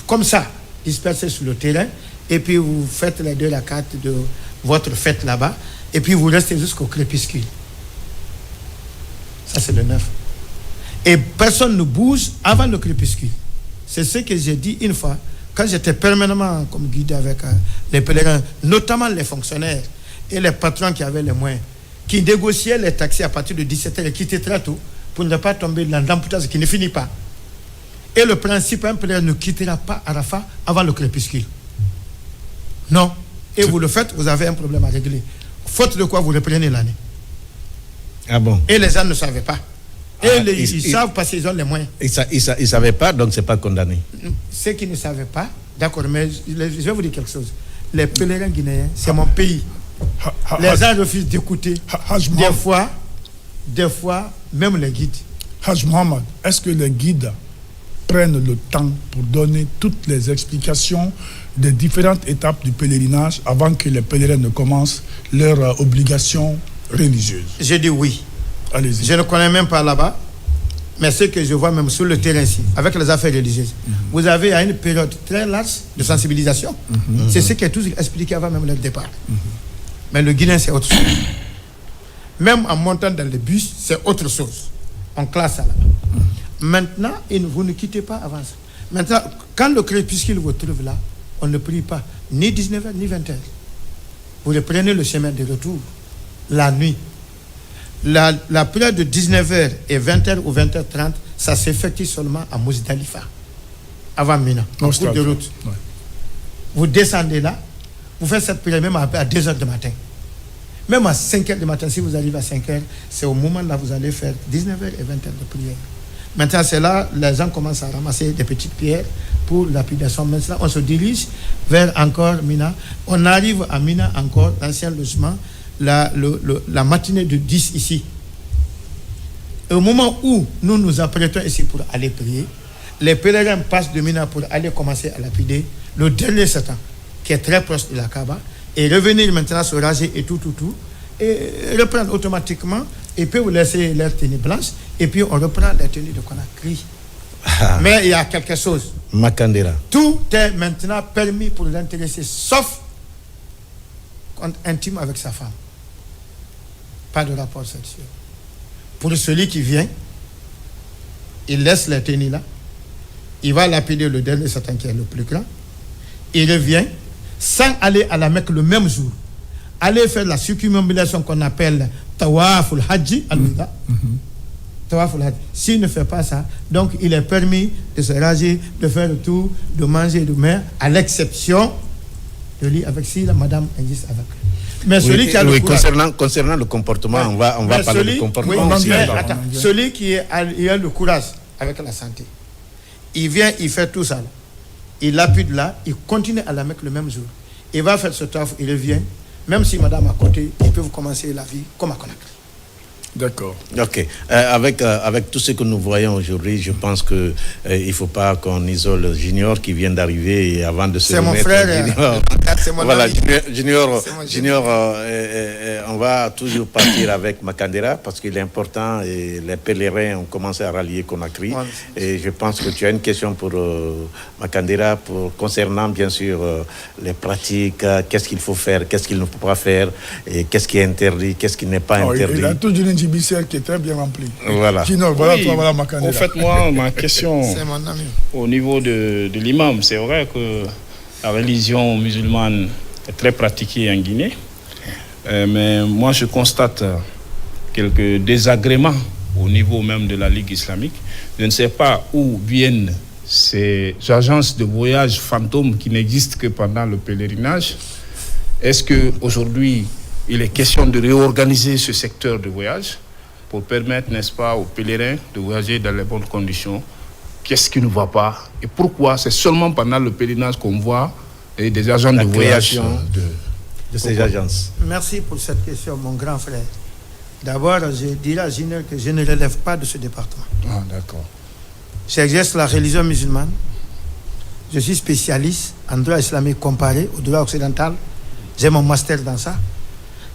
comme ça, dispersés sur le terrain, et puis vous faites les 2 rakats de votre fête là-bas, et puis vous restez jusqu'au crépuscule. Ça, c'est le 9. Et personne ne bouge avant le crépuscule. C'est ce que j'ai dit une fois, quand j'étais permanemment comme guide avec les pèlerins, notamment les fonctionnaires et les patrons qui avaient les moyens, qui négociaient les taxis à partir de 17h et quittaient très tôt pour ne pas tomber dans l'embouteillage qui ne finit pas. Et le principe, un pèlerin ne quittera pas Arafat avant le crépuscule. Non. Et vous le faites, vous avez un problème à régler. Faute de quoi vous reprenez l'année. Ah bon? Et les gens ne savaient pas. Et ils savent parce qu'ils ont les moyens. Ils ne savaient pas, donc c'est pas condamné. Ceux qui ne savaient pas, d'accord, mais je vais vous dire quelque chose. Les pèlerins guinéens, c'est mon pays. Les gens refusent d'écouter. Des fois, même les guides. Haj Mohamed, est-ce que les guides prennent le temps pour donner toutes les explications des différentes étapes du pèlerinage avant que les pèlerins ne commencent leurs obligations religieuses? Je dis oui. Allez-y. Je ne connais même pas là-bas, mais ce que je vois même sur le terrain ici, avec les affaires religieuses, vous avez à une période très large de sensibilisation. C'est ce qui est toujours expliqué avant même le départ. Mais le Guinéen, c'est autre chose. Même en montant dans le bus, c'est autre chose. On classe ça là-bas. Maintenant, vous ne quittez pas avant ça. Maintenant, quand le crépuscule vous trouve là, on ne prie pas ni 19h ni 20h. Vous reprenez le chemin de retour la nuit. La prière de 19h et 20h ou 20h30, ça s'effectue seulement à Mousdalifa, avant Mina, en cours de route. Ouais. Vous descendez là, vous faites cette prière même à 2h du matin. Même à 5h du matin, si vous arrivez à 5h, c'est au moment là vous allez faire 19h et 20h de prière. Maintenant, c'est là, les gens commencent à ramasser des petites pierres pour lapidation. Maintenant, on se dirige vers encore Mina. On arrive à Mina encore, l'ancien logement, la matinée de 10 ici. Et au moment où nous nous apprêtons ici pour aller prier, les pèlerins passent de Mina pour aller commencer à lapider le dernier Satan, qui est très proche de la Kaaba, et revenir maintenant se raser et tout, et reprendre automatiquement, et puis vous laissez leur tenue blanche, et puis on reprend la tenue de Conakry. Mais il y a quelque chose. Makandera. Tout est maintenant permis pour l'intéressé, sauf compte intime avec sa femme. Pas de rapport sexuel. Pour celui qui vient, il laisse la tenue là, il va lapider le dernier Satan qui est le plus grand, il revient, sans aller à la Mecque le même jour, aller faire la circumambulation qu'on appelle Tawaful Hadji, Tawaful Hadji. S'il ne fait pas ça, donc il est permis de se raser, de faire le tour, de manger de mer, à l'exception de lui avec si la madame existe avec lui. Mais celui qui a le courage, concernant le comportement, on va parler du comportement aussi. Celui qui a le courage avec la santé, il vient, il fait tout ça. Il lapide là, il continue à la Mecque le même jour. Il va faire ce taf, il revient. Même si madame à côté, ils peuvent commencer la vie comme à Conakry. D'accord. Ok. Avec tout ce que nous voyons aujourd'hui, je pense que il faut pas qu'on isole Junior qui vient d'arriver avant de se remettre. C'est mon frère. Junior. C'est mon voilà, ami. Junior, on va toujours partir avec Makandera parce qu'il est important et les pèlerins ont commencé à rallier Conakry. Ouais. Et je pense que tu as une question pour Makandera concernant bien sûr les pratiques, qu'est-ce qu'il faut faire, qu'est-ce qu'il ne faut pas faire, et qu'est-ce qui est interdit, qu'est-ce qui n'est pas interdit. Il a tout une jibicière qui est très bien remplie. Voilà. Sinon, voilà, toi, voilà Makandera. En fait, moi, ma question mon ami. Au niveau de l'imam, c'est vrai que la religion musulmane est très pratiquée en Guinée, mais moi, je constate quelques désagréments au niveau même de la Ligue islamique. Je ne sais pas où viennent ces agences de voyage fantômes qui n'existent que pendant le pèlerinage. Est-ce qu'aujourd'hui, il est question de réorganiser ce secteur de voyage pour permettre, n'est-ce pas, aux pèlerins de voyager dans les bonnes conditions? Qu'est-ce qui ne va pas? Et pourquoi c'est seulement pendant le pèlerinage qu'on voit des agents de voyage de ces agences? Merci pour cette question, mon grand frère. D'abord, je dirais à Junior que je ne relève pas de ce département. Ah, d'accord. J'exerce la religion musulmane. Je suis spécialiste en droit islamique comparé au droit occidental. J'ai mon master dans ça.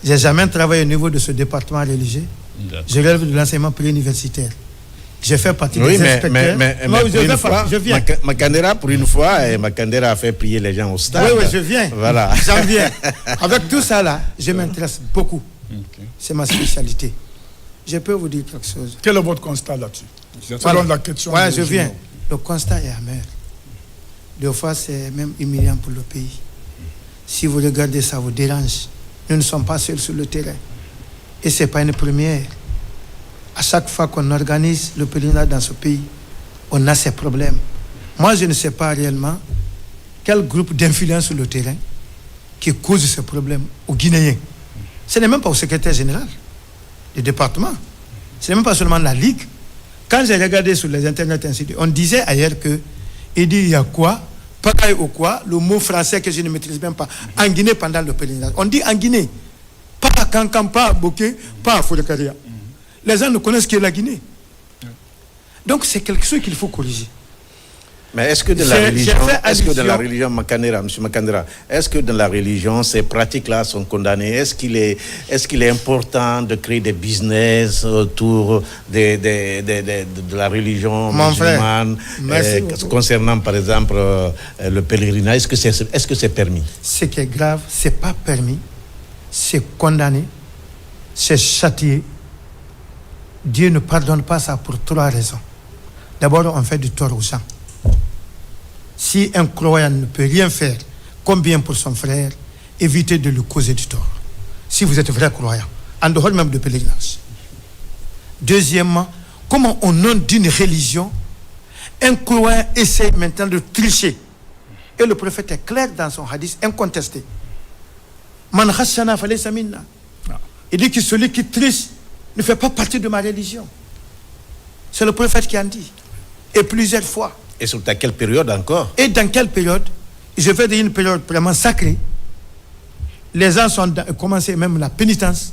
Je n'ai jamais travaillé au niveau de ce département religieux. Je relève de l'enseignement préuniversitaire. J'ai fait partie oui, des inspecteurs. Mais je viens. Makandera, pour une fois, Makandera a fait prier les gens au stade. Oui, je viens. Voilà. J'en viens. Avec tout ça là, je m'intéresse beaucoup. Okay. C'est ma spécialité. Je peux vous dire quelque chose. Quel est votre constat là-dessus? Selon la question. Oui, je viens. Le constat est amer. Des fois, c'est même humiliant pour le pays. Si vous regardez ça, vous dérange. Nous ne sommes pas seuls sur le terrain. Et ce n'est pas une première. À chaque fois qu'on organise le pèlerinage dans ce pays, on a ces problèmes. Moi, je ne sais pas réellement quel groupe d'influence sur le terrain qui cause ces problèmes aux Guinéens. Ce n'est même pas au secrétaire général du département. Ce n'est même pas seulement la Ligue. Quand j'ai regardé sur les internets, on disait ailleurs que il dit il y a quoi, pareil ou quoi, le mot français que je ne maîtrise même pas, en Guinée pendant le pèlerinage. On dit en Guinée, pas à Cancan, pas à Boké, pas à Fourekaria. Les gens ne connaissent que la Guinée. Donc c'est quelque chose qu'il faut corriger. Mais est-ce que de la religion, Makandera, M. Makandera, est-ce que dans la religion, ces pratiques-là sont condamnées? Est-ce qu'il est important de créer des business autour de la religion musulmane, concernant par exemple le pèlerinage? Est-ce que c'est permis? Ce qui est grave, c'est pas permis, c'est condamné, c'est châtié. Dieu ne pardonne pas ça pour 3 raisons. D'abord, on fait du tort aux gens. Si un croyant ne peut rien faire, combien pour son frère, évitez de lui causer du tort. Si vous êtes vrai croyant, en dehors même de pèlerinage. Deuxièmement, comment au nom d'une religion, un croyant essaie maintenant de tricher. Et le prophète est clair dans son hadith, incontesté. Man khashana falaysa minna. Il dit que celui qui triche ne fait pas partie de ma religion. C'est le prophète qui en dit. Et plusieurs fois. Et sur quelle période encore? Et dans quelle période? Je vais dire une période vraiment sacrée. Les gens sont commencé même la pénitence.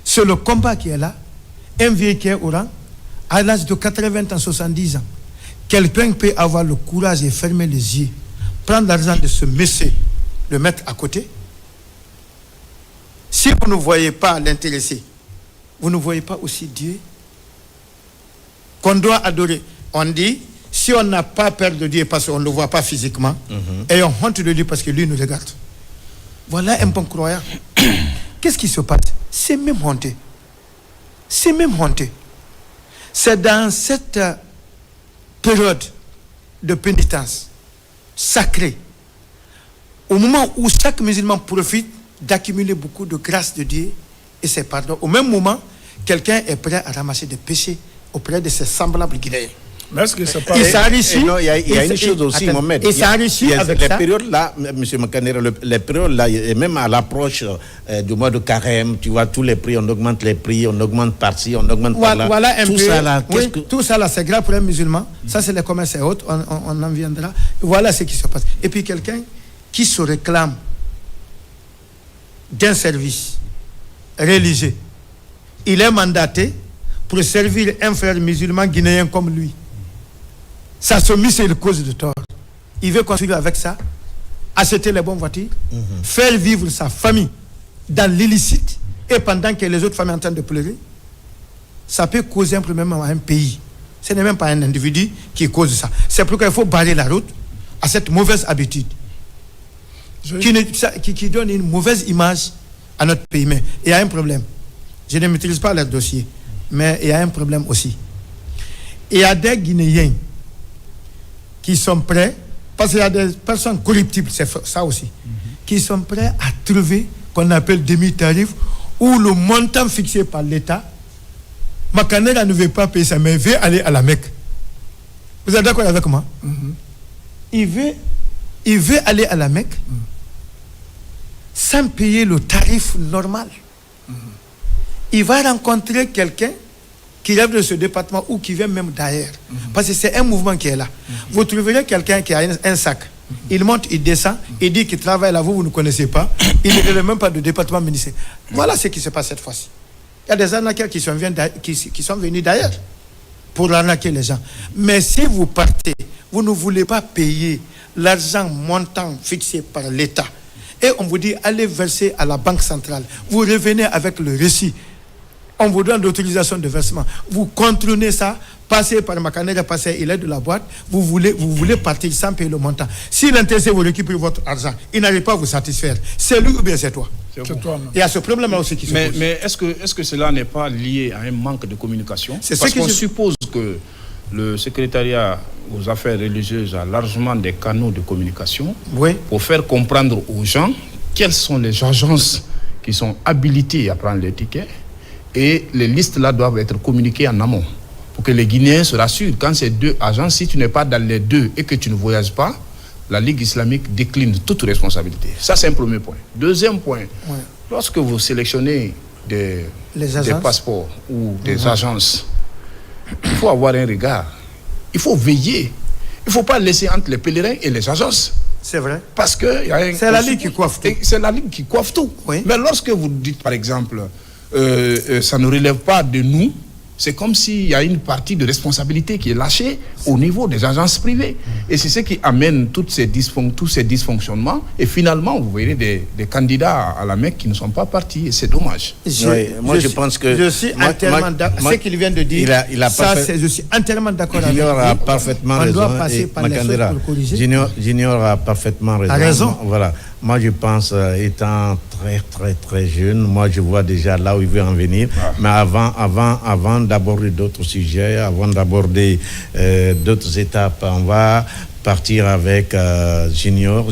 C'est le combat qui est là. Un vieux qui est au rang, à l'âge de 80 ans, 70 ans. Quelqu'un peut avoir le courage et fermer les yeux, prendre l'argent de ce monsieur, le mettre à côté. Si vous ne voyez pas l'intéressé, vous ne voyez pas aussi Dieu qu'on doit adorer. On dit, si on n'a pas peur de Dieu parce qu'on ne le voit pas physiquement, et on honte de Dieu parce que lui nous regarde. Voilà un bon croyant. Qu'est-ce qui se passe? C'est même honteux. C'est même honteux. C'est dans cette période de pénitence sacrée, au moment où chaque musulman profite d'accumuler beaucoup de grâce de Dieu et ses pardons, au même moment, quelqu'un est prêt à ramasser des péchés auprès de ses semblables guinéens. Mais est-ce que c'est pas... Il y a une chose aussi, Mohamed. Il s'enrichit avec les ça. Périodes là, M. Makandera, les périodes là, et même à l'approche du mois de carême, tu vois, tous les prix, on augmente les prix, on augmente par-ci, on augmente par-là. Voilà un tout peu. Ça là, oui, tout ça là, c'est grave pour un musulman. Ça, c'est les commerces et autres, on en viendra. Voilà ce qui se passe. Et puis quelqu'un qui se réclame d'un service religieux, il est mandaté pour servir un frère musulman guinéen comme lui. Ça se mise, c'est une cause de tort. Il veut construire avec ça, acheter les bonnes voitures, faire vivre sa famille dans l'illicite, et pendant que les autres familles sont en train de pleurer. Ça peut causer un problème à un pays. Ce n'est même pas un individu qui cause ça. C'est pourquoi il faut barrer la route à cette mauvaise habitude qui donne une mauvaise image à notre pays. Mais il y a un problème. Je ne maîtrise pas le dossier, mais il y a un problème aussi. Il y a des Guinéens qui sont prêts, parce qu'il y a des personnes corruptibles, c'est ça aussi, qui sont prêts à trouver qu'on appelle demi-tarif, où le montant fixé par l'État, Makandera ne veut pas payer ça, mais il veut aller à la Mecque. Vous êtes d'accord avec moi? Il veut aller à la Mecque sans payer le tarif normal. Il va rencontrer quelqu'un qui rêve de ce département ou qui vient même d'ailleurs. Parce que c'est un mouvement qui est là. Vous trouverez quelqu'un qui a un sac. Il monte, il descend, il dit qu'il travaille là, vous ne connaissez pas. Il ne rêve même pas de département ministériel. Voilà ce qui se passe cette fois-ci. Il y a des arnaqueurs qui sont venus d'ailleurs pour arnaquer les gens. Mais si vous partez, vous ne voulez pas payer l'argent montant fixé par l'État, et on vous dit allez verser à la banque centrale, vous revenez avec le récit. On vous donne l'autorisation de versement. Vous contrôlez ça passez par Makandera, passez, il est de la boîte, vous voulez partir sans payer le montant. Si l'intéressé vous récupère votre argent, il n'arrive pas à vous satisfaire. C'est lui ou bien c'est toi? C'est toi. Il y a ce problème-là aussi qui se pose. Mais est-ce que cela n'est pas lié à un manque de communication? Parce qu'on suppose que le secrétariat aux affaires religieuses a largement des canaux de communication pour faire comprendre aux gens quelles sont les agences qui sont habilitées à prendre les tickets, et les listes là doivent être communiquées en amont pour que les Guinéens se rassurent. Quand ces deux agences, si tu n'es pas dans les deux et que tu ne voyages pas, la Ligue islamique décline toute responsabilité. Ça, c'est un premier point. Deuxième point, lorsque vous sélectionnez des passeports ou des agences, il faut avoir un regard. Il faut veiller. Il ne faut pas laisser entre les pèlerins et les agences. C'est vrai. Parce que c'est la Ligue qui coiffe tout. C'est la Ligue qui coiffe tout. Oui. Mais lorsque vous dites, par exemple, ça ne relève pas de nous, c'est comme s'il y a une partie de responsabilité qui est lâchée au niveau des agences privées. Et c'est ce qui amène tous ces dysfonctionnements. Et finalement, vous voyez des candidats à la Mecque qui ne sont pas partis. Et c'est dommage. Je pense que... Je suis entièrement d'accord. Ce qu'il vient de dire, je suis entièrement d'accord avec lui. Junior a parfaitement raison. On doit passer par les choses pour corriger. Junior a parfaitement raison. A raison. Voilà. Moi, je pense, étant très, très, très jeune, moi, je vois déjà là où il veut en venir. Mais avant d'aborder d'autres sujets, avant d'aborder d'autres étapes, on va partir avec Junior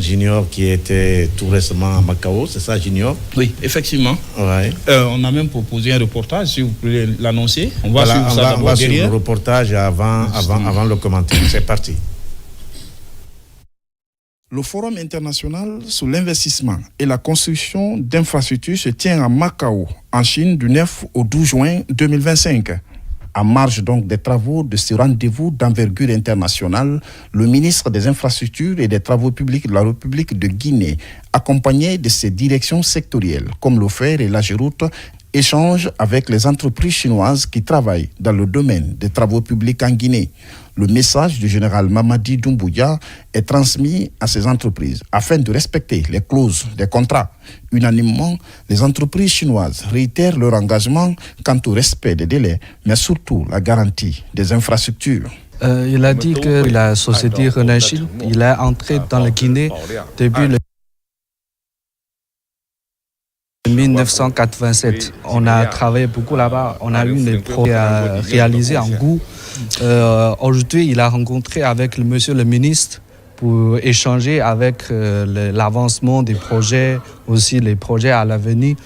qui était tout récemment à Macao. C'est ça, Junior? Oui, effectivement. Ouais. On a même proposé un reportage, si vous pouvez l'annoncer. On va suivre ça d'abord derrière. Suivre le reportage avant le commentaire. C'est parti. Le Forum international sur l'investissement et la construction d'infrastructures se tient à Macao, en Chine, du 9 au 12 juin 2025. En marge donc des travaux de ce rendez-vous d'envergure internationale, le ministre des Infrastructures et des Travaux publics de la République de Guinée, accompagné de ses directions sectorielles, comme l'OFER et l'AGEROUTE, échange avec les entreprises chinoises qui travaillent dans le domaine des travaux publics en Guinée. Le message du général Mamadi Doumbouya est transmis à ces entreprises afin de respecter les clauses des contrats. Unanimement, les entreprises chinoises réitèrent leur engagement quant au respect des délais, mais surtout la garantie des infrastructures. Il a dit que la société Renachil, il est entré dans la Guinée depuis le 1987. On a travaillé beaucoup là-bas. On a eu des projets réalisés en goût. Aujourd'hui, il a rencontré avec monsieur le ministre pour échanger avec l'avancement des projets, aussi les projets à l'avenir.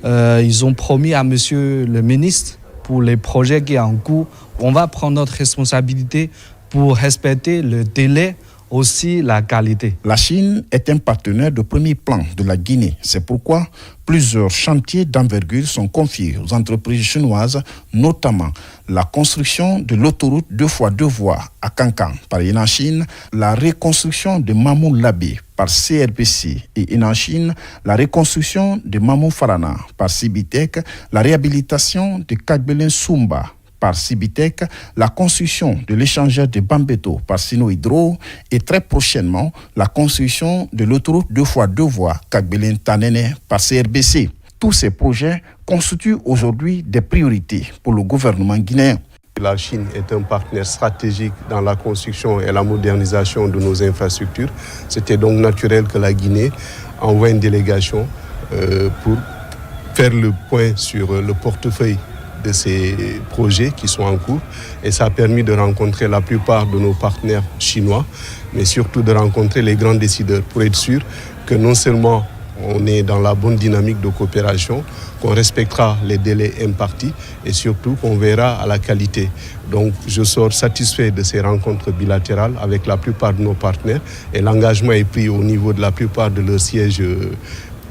Ils ont promis à monsieur le ministre pour les projets qui sont en cours, on va prendre notre responsabilité pour respecter le délai, aussi la qualité. La Chine est un partenaire de premier plan de la Guinée. C'est pourquoi plusieurs chantiers d'envergure sont confiés aux entreprises chinoises, notamment la construction de l'autoroute 2x2 voies à Kankan par Inachine, la reconstruction de Mamou Labé par CRPC et Inachine, la reconstruction de Mamou Farana par Cibitec, la réhabilitation de Kagbelen Sumba par Cibitec, la construction de l'échangeur de Bambeto par Sino Hydro et très prochainement la construction de l'autoroute 2x2 voies Kagbelen Tanene par CRBC. Tous ces projets constituent aujourd'hui des priorités pour le gouvernement guinéen. La Chine est un partenaire stratégique dans la construction et la modernisation de nos infrastructures. C'était donc naturel que la Guinée envoie une délégation pour faire le point sur le portefeuille de ces projets qui sont en cours. Et ça a permis de rencontrer la plupart de nos partenaires chinois, mais surtout de rencontrer les grands décideurs pour être sûr que non seulement on est dans la bonne dynamique de coopération, qu'on respectera les délais impartis et surtout qu'on verra à la qualité. Donc je sors satisfait de ces rencontres bilatérales avec la plupart de nos partenaires et l'engagement est pris au niveau de la plupart de leurs sièges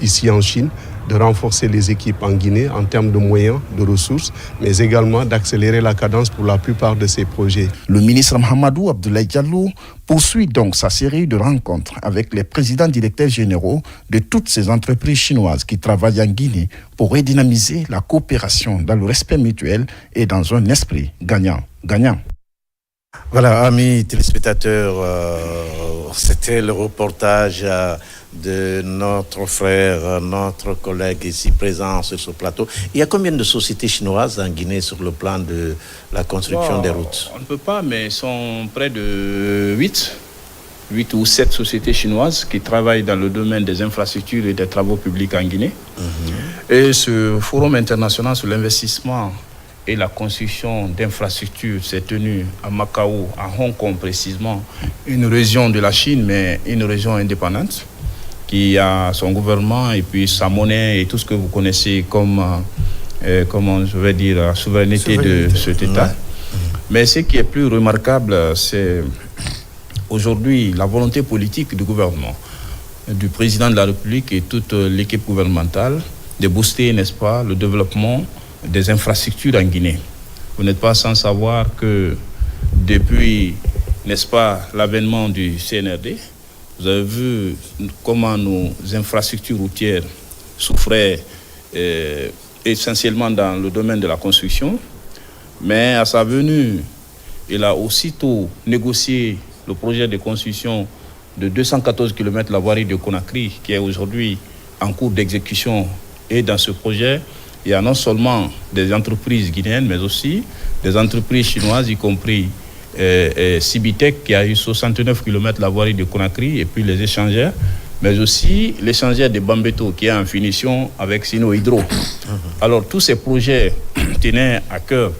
ici en Chine, de renforcer les équipes en Guinée en termes de moyens, de ressources, mais également d'accélérer la cadence pour la plupart de ces projets. Le ministre Mahamadou Abdoulaye Diallo poursuit donc sa série de rencontres avec les présidents directeurs généraux de toutes ces entreprises chinoises qui travaillent en Guinée pour redynamiser la coopération dans le respect mutuel et dans un esprit gagnant-gagnant. Voilà, amis téléspectateurs, c'était le reportage de notre frère, notre collègue ici présent sur ce plateau. Il y a combien de sociétés chinoises en Guinée sur le plan de la construction des routes? On ne peut pas, mais ils sont près de 8 ou 7 sociétés chinoises qui travaillent dans le domaine des infrastructures et des travaux publics en Guinée. Et ce forum international sur l'investissement et la construction d'infrastructures s'est tenu à Macao, à Hong Kong précisément, une région de la Chine, mais une région indépendante, qui a son gouvernement et puis sa monnaie et tout ce que vous connaissez comme, comment je vais dire, la souveraineté de cet État. Ouais. Mais ce qui est plus remarquable, c'est aujourd'hui la volonté politique du gouvernement, du président de la République et toute l'équipe gouvernementale de booster, n'est-ce pas, le développement des infrastructures en Guinée. Vous n'êtes pas sans savoir que depuis, n'est-ce pas, l'avènement du CNRD, vous avez vu comment nos infrastructures routières souffraient essentiellement dans le domaine de la construction. Mais à sa venue, il a aussitôt négocié le projet de construction de 214 km la voirie de Conakry, qui est aujourd'hui en cours d'exécution. Et dans ce projet, il y a non seulement des entreprises guinéennes, mais aussi des entreprises chinoises, y compris Cibitec, qui a eu 69 km la voirie de Conakry, et puis les échangeurs, mais aussi l'échangeur de Bambeto, qui est en finition avec Sino Hydro. Alors, tous ces projets tenaient à cœur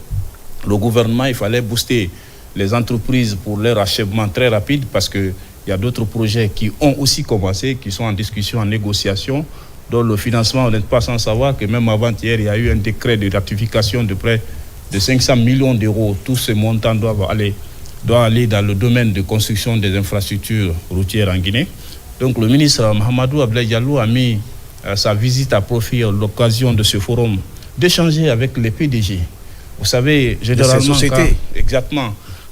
le gouvernement. Il fallait booster les entreprises pour leur achèvement très rapide, parce qu'il y a d'autres projets qui ont aussi commencé, qui sont en discussion, en négociation, dont le financement, on n'est pas sans savoir que même avant-hier, il y a eu un décret de ratification de près de 500 millions d'euros. Tous ces montants doivent aller dans le domaine de construction des infrastructures routières en Guinée. Donc le ministre Mahamadou Abdoulaye Diallo a mis sa visite à profit à l'occasion de ce forum d'échanger avec les PDG. Vous savez, généralement,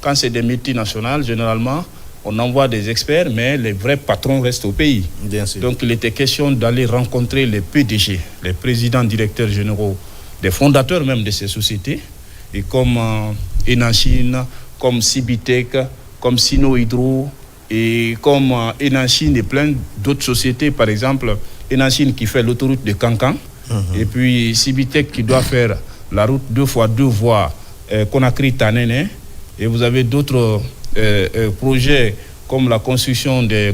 quand c'est des multinationales, généralement, on envoie des experts, mais les vrais patrons restent au pays. Bien sûr. Donc il était question d'aller rencontrer les PDG, les présidents directeurs généraux, des fondateurs même de ces sociétés, et comme Enachine, comme Cibitec, comme Sino Hydro, et comme Enachine et plein d'autres sociétés, par exemple Enachine qui fait l'autoroute de Cancan, et puis Cibitec qui doit faire la route 2x2 voies Conakry-Tanene, et vous avez d'autres projets comme la construction de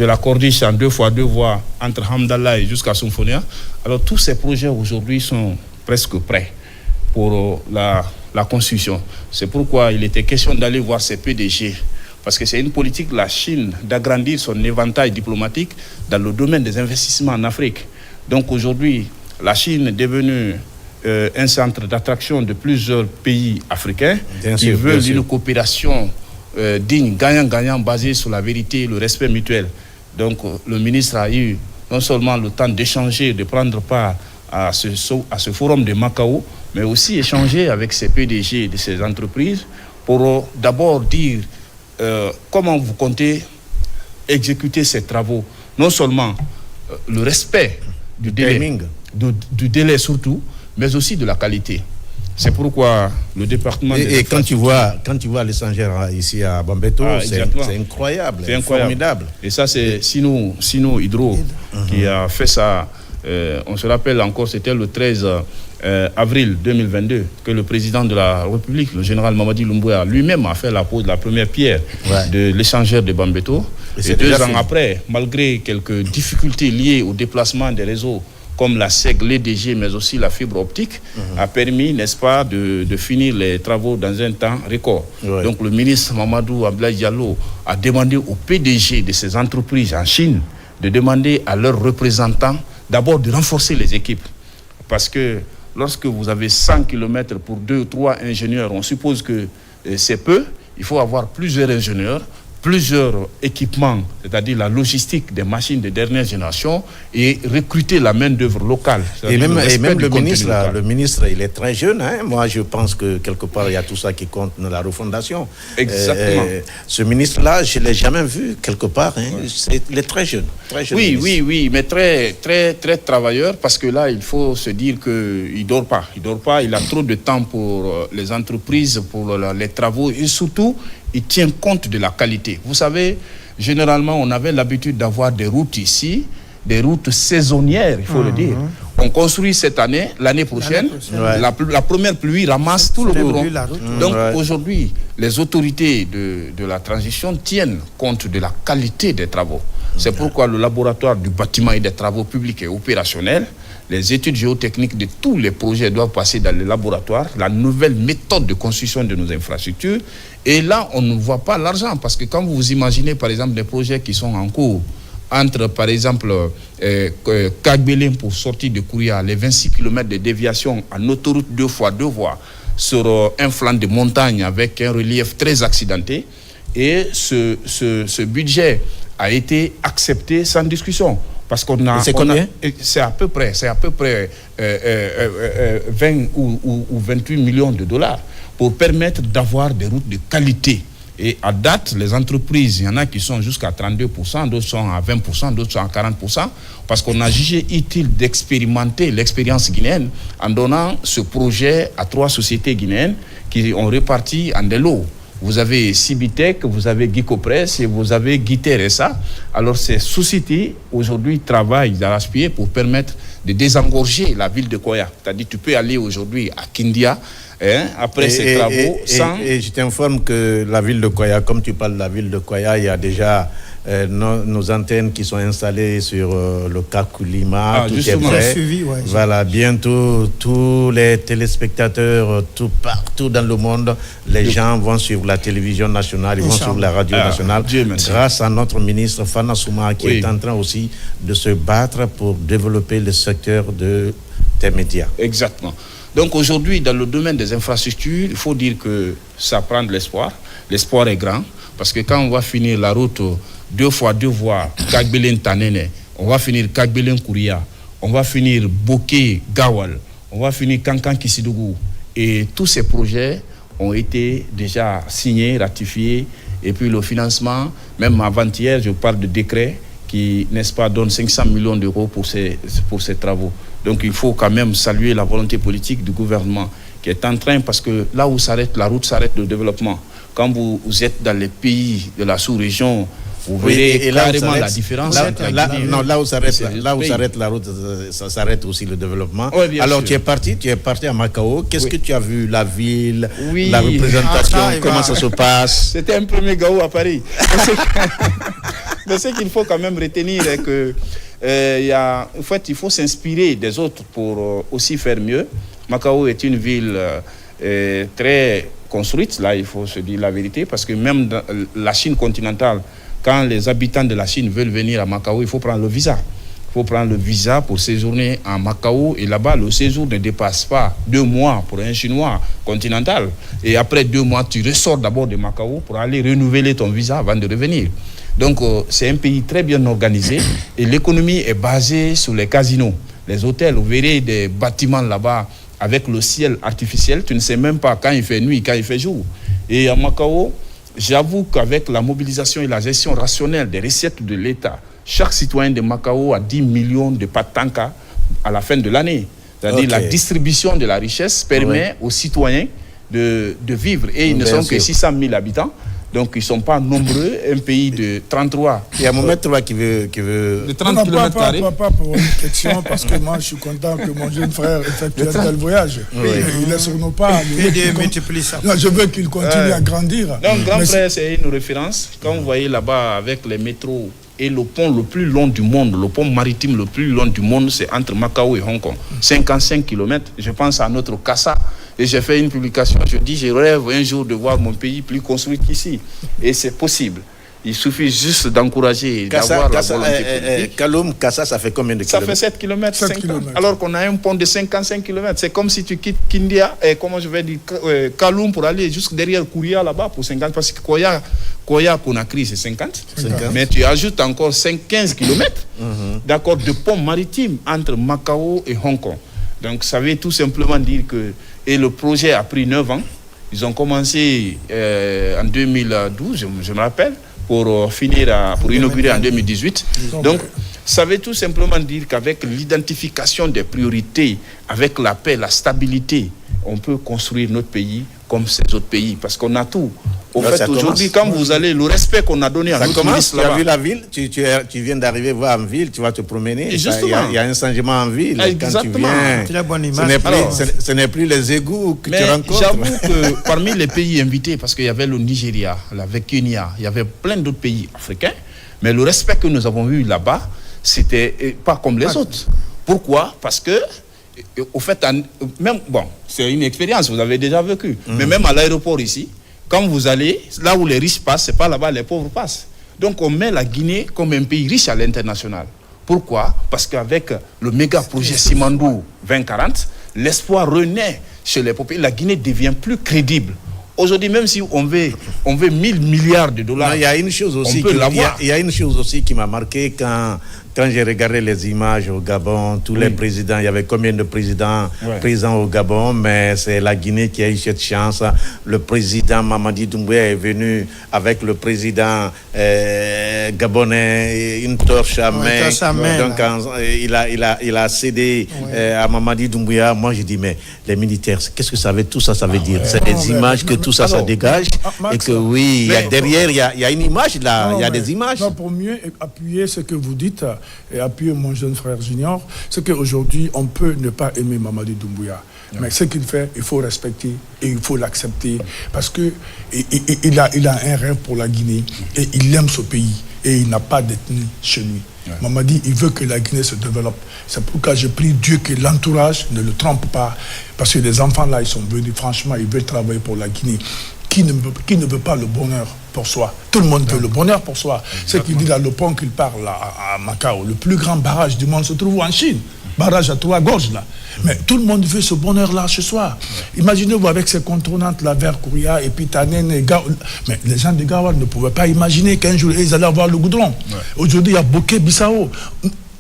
la corniche en 2x2 voies entre Hamdallah et jusqu'à Symphonia. Alors tous ces projets aujourd'hui sont presque prêts pour la construction. C'est pourquoi il était question d'aller voir ces PDG, parce que c'est une politique de la Chine d'agrandir son éventail diplomatique dans le domaine des investissements en Afrique. Donc aujourd'hui, la Chine est devenue un centre d'attraction de plusieurs pays africains qui veulent une coopération digne, gagnant-gagnant, basée sur la vérité et le respect mutuel. Donc le ministre a eu non seulement le temps d'échanger, de prendre part à ce forum de Macao, mais aussi échanger avec ces PDG de ces entreprises pour d'abord dire comment vous comptez exécuter ces travaux. Non seulement le respect du délai, du délai surtout, mais aussi de la qualité. C'est pourquoi le département... Et quand tu vois l'échangeur ici à Bambeto, c'est incroyable, c'est formidable. Et ça, c'est Sino Hydro qui a fait ça. On se rappelle encore, c'était le 13 avril 2022 que le président de la République, le général Mamadi Doumbouya, lui-même a fait la pose de la première pierre de l'échangeur de Bambeto. Et 2 ans après, malgré quelques difficultés liées au déplacement des réseaux, comme la SEG, l'EDG, mais aussi la fibre optique, a permis, n'est-ce pas, de finir les travaux dans un temps record. Donc le ministre Mahamadou Abdoulaye Diallo a demandé aux PDG de ces entreprises en Chine de demander à leurs représentants d'abord de renforcer les équipes. Parce que lorsque vous avez 100 km pour 2 ou 3 ingénieurs, on suppose que c'est peu. Il faut avoir plusieurs ingénieurs plusieurs équipements, c'est-à-dire la logistique des machines de dernière génération, et recruter la main-d'œuvre locale. Et même le ministre, il est très jeune. Moi, je pense que quelque part, il y a tout ça qui compte dans la refondation. Exactement. Ce ministre-là, je ne l'ai jamais vu quelque part. Il est très jeune. Oui, mais très, très, très travailleur, parce que là, il faut se dire qu'il ne dort pas. Il a trop de temps pour les entreprises, pour les travaux, et surtout, il tient compte de la qualité. Vous savez, généralement, on avait l'habitude d'avoir des routes ici, des routes saisonnières, il faut le dire. On construit cette année, l'année prochaine, la première pluie ramasse tout le goudron. Donc aujourd'hui, les autorités de la transition tiennent compte de la qualité des travaux. C'est pourquoi le laboratoire du bâtiment et des travaux publics est opérationnel. Les études géotechniques de tous les projets doivent passer dans le laboratoire, la nouvelle méthode de construction de nos infrastructures. Et là, on ne voit pas l'argent, parce que quand vous imaginez, par exemple, des projets qui sont en cours, entre, par exemple, Kagbélin pour sortir de Kouria, les 26 km de déviation en autoroute 2x2 voies sur un flanc de montagne avec un relief très accidenté. Et ce budget a été accepté sans discussion. Parce qu'on a... C'est combien? C'est à peu près 20 ou 28 millions de dollars pour permettre d'avoir des routes de qualité. Et à date, les entreprises, il y en a qui sont jusqu'à 32%, d'autres sont à 20%, d'autres sont à 40%, parce qu'on a jugé utile d'expérimenter l'expérience guinéenne en donnant ce projet à 3 sociétés guinéennes qui ont réparti en des lots. Vous avez Cibitec, vous avez Guicopress et vous avez Guiteresa. Alors ces sociétés, aujourd'hui, travaillent d'arrache-pied pour permettre de désengorger la ville de Koya. C'est-à-dire tu peux aller aujourd'hui à Kindia, après ces travaux, et je t'informe que la ville de Koya, comme tu parles de la ville de Koya, il y a déjà nos antennes qui sont installées sur le Kakulima, tout est prêt. Voilà, bientôt tous les téléspectateurs, partout dans le monde, les gens vont suivre la télévision nationale, ils vont suivre la radio nationale, grâce à notre ministre Fana Souma qui est en train aussi de se battre pour développer le secteur des médias. Exactement. Donc aujourd'hui, dans le domaine des infrastructures, il faut dire que ça prend de l'espoir. L'espoir est grand, parce que quand on va finir la route 2x2 voies Kagbélin-Tanene, on va finir Kagbélin-Kouria, on va finir Boké-Gawal, on va finir Kankan-Kissidougou. Et tous ces projets ont été déjà signés, ratifiés, et puis le financement, même avant-hier, je parle de décret qui, n'est-ce pas, donne 500 millions d'euros pour ces travaux. Donc il faut quand même saluer la volonté politique du gouvernement qui est en train, parce que là où s'arrête la route, s'arrête le développement. Quand vous êtes dans les pays de la sous-région, vous verrez carrément la différence. Là où s'arrête la route, ça s'arrête aussi le développement. Oui, alors tu es parti à Macao. Qu'est-ce que tu as vu? La ville, la représentation, comment ça se passe? C'était un premier Gao à Paris. Mais ce qu'il faut quand même retenir est que en fait, il faut s'inspirer des autres pour aussi faire mieux. Macao est une ville très construite, là il faut se dire la vérité, parce que même dans la Chine continentale, quand les habitants de la Chine veulent venir à Macao, il faut prendre le visa. Il faut prendre le visa pour séjourner à Macao, et là-bas le séjour ne dépasse pas 2 mois pour un Chinois continental. Et après 2 mois, tu ressors d'abord de Macao pour aller renouveler ton visa avant de revenir. Donc c'est un pays très bien organisé, et l'économie est basée sur les casinos, les hôtels. Vous verrez des bâtiments là-bas avec le ciel artificiel, tu ne sais même pas quand il fait nuit, quand il fait jour. Et à Macao, j'avoue qu'avec la mobilisation et la gestion rationnelle des recettes de l'État, chaque citoyen de Macao a 10 millions de patanka à la fin de l'année. C'est-à-dire la distribution de la richesse permet aux citoyens de vivre. Et ils ne sont que 600 000 habitants. Donc, ils ne sont pas nombreux, un pays de 33. Il y a Mohamed Troua qui veut... De 30 km². Pas pour une question, parce que moi, je suis content que mon jeune frère effectue un tel voyage. Il ne laisse nos pas. Je veux qu'il continue à grandir. Donc, grand frère, c'est une référence. Quand vous voyez là-bas avec les métros et le pont le plus long du monde, le pont maritime le plus long du monde, c'est entre Macao et Hong Kong. 55 km. Je pense à notre Kassa. Et j'ai fait une publication, je dis, je rêve un jour de voir mon pays plus construit qu'ici. Et c'est possible. Il suffit juste d'encourager, d'avoir la volonté politique. Kaloum, Kassa, ça fait combien de kilomètres? Ça fait 7 km, 5 km. Alors qu'on a un pont de 55 km. C'est comme si tu quittes Kindia, Kaloum pour aller jusque derrière Kouria là-bas pour 50. Parce que Koya Conakry, c'est 50. Mais tu ajoutes encore 15 km, d'accord, de pont maritime entre Macao et Hong Kong. Donc ça veut tout simplement dire que... Et le projet a pris 9 ans. Ils ont commencé en 2012, je me rappelle, pour inaugurer en 2018. Donc, ça veut tout simplement dire qu'avec l'identification des priorités, avec la paix, la stabilité, on peut construire notre pays comme ces autres pays, parce qu'on a tout. Au fait, aujourd'hui, quand vous allez, le respect qu'on a donné à notre ministre là-bas... Tu as vu la ville, tu viens d'arriver voir en ville, tu vas te promener. Il y a un changement en ville. Exactement. Quand tu viens, ce n'est plus les égouts que tu rencontres. J'avoue que parmi les pays invités, parce qu'il y avait le Nigeria, il y avait Kenya, il y avait plein d'autres pays africains, mais le respect que nous avons eu là-bas, c'était pas comme les autres. Pourquoi? Parce que au fait, même, bon, c'est une expérience, vous avez déjà vécu, mais même à l'aéroport ici, quand vous allez, là où les riches passent, c'est pas là-bas les pauvres passent. Donc on met la Guinée comme un pays riche à l'international. Pourquoi? Parce qu'avec le méga projet Simandou 2040, l'espoir renaît chez les populations. La Guinée devient plus crédible. Aujourd'hui, même si on veut 1000 milliards de dollars, il y a une chose aussi il y a une chose aussi qui m'a marqué quand j'ai regardé les images au Gabon, tous les présidents, il y avait combien de présidents présents au Gabon, mais c'est la Guinée qui a eu cette chance. Le président Mamadi Doumbouya est venu avec le président gabonais, une torche à main. Donc il a cédé à Mamadi Doumbouya. Moi je dis, mais les militaires, qu'est-ce que ça veut, tout ça veut dire? C'est des images que tout ça dégage. Et que oui, derrière, il y a une image là, il y a des images. Non, pour mieux appuyer ce que vous dites, et appuyer mon jeune frère Junior, c'est qu'aujourd'hui, on peut ne pas aimer Mamadi Doumbouya. Mais ce qu'il fait, il faut respecter et il faut l'accepter parce qu'il a un rêve pour la Guinée et il aime ce pays et il n'a pas d'ethnie chez lui. Mamadi, il veut que la Guinée se développe. C'est pourquoi je prie Dieu que l'entourage ne le trompe pas parce que les enfants là, ils sont venus, franchement, ils veulent travailler pour la Guinée. Qui ne veut pas le bonheur pour soi? Tout le monde veut le bonheur pour soi. Ce qu'il dit là, le pont qu'il parle à Macao, le plus grand barrage du monde se trouve en Chine. Barrage à 3 gorges là. Mais tout le monde veut ce bonheur-là chez soi. Imaginez-vous avec ces contournantes là vers Kouria et puis Tanen et Gao. Mais les gens de Gao ne pouvaient pas imaginer qu'un jour ils allaient avoir le goudron. Aujourd'hui, il y a Boké Bissau.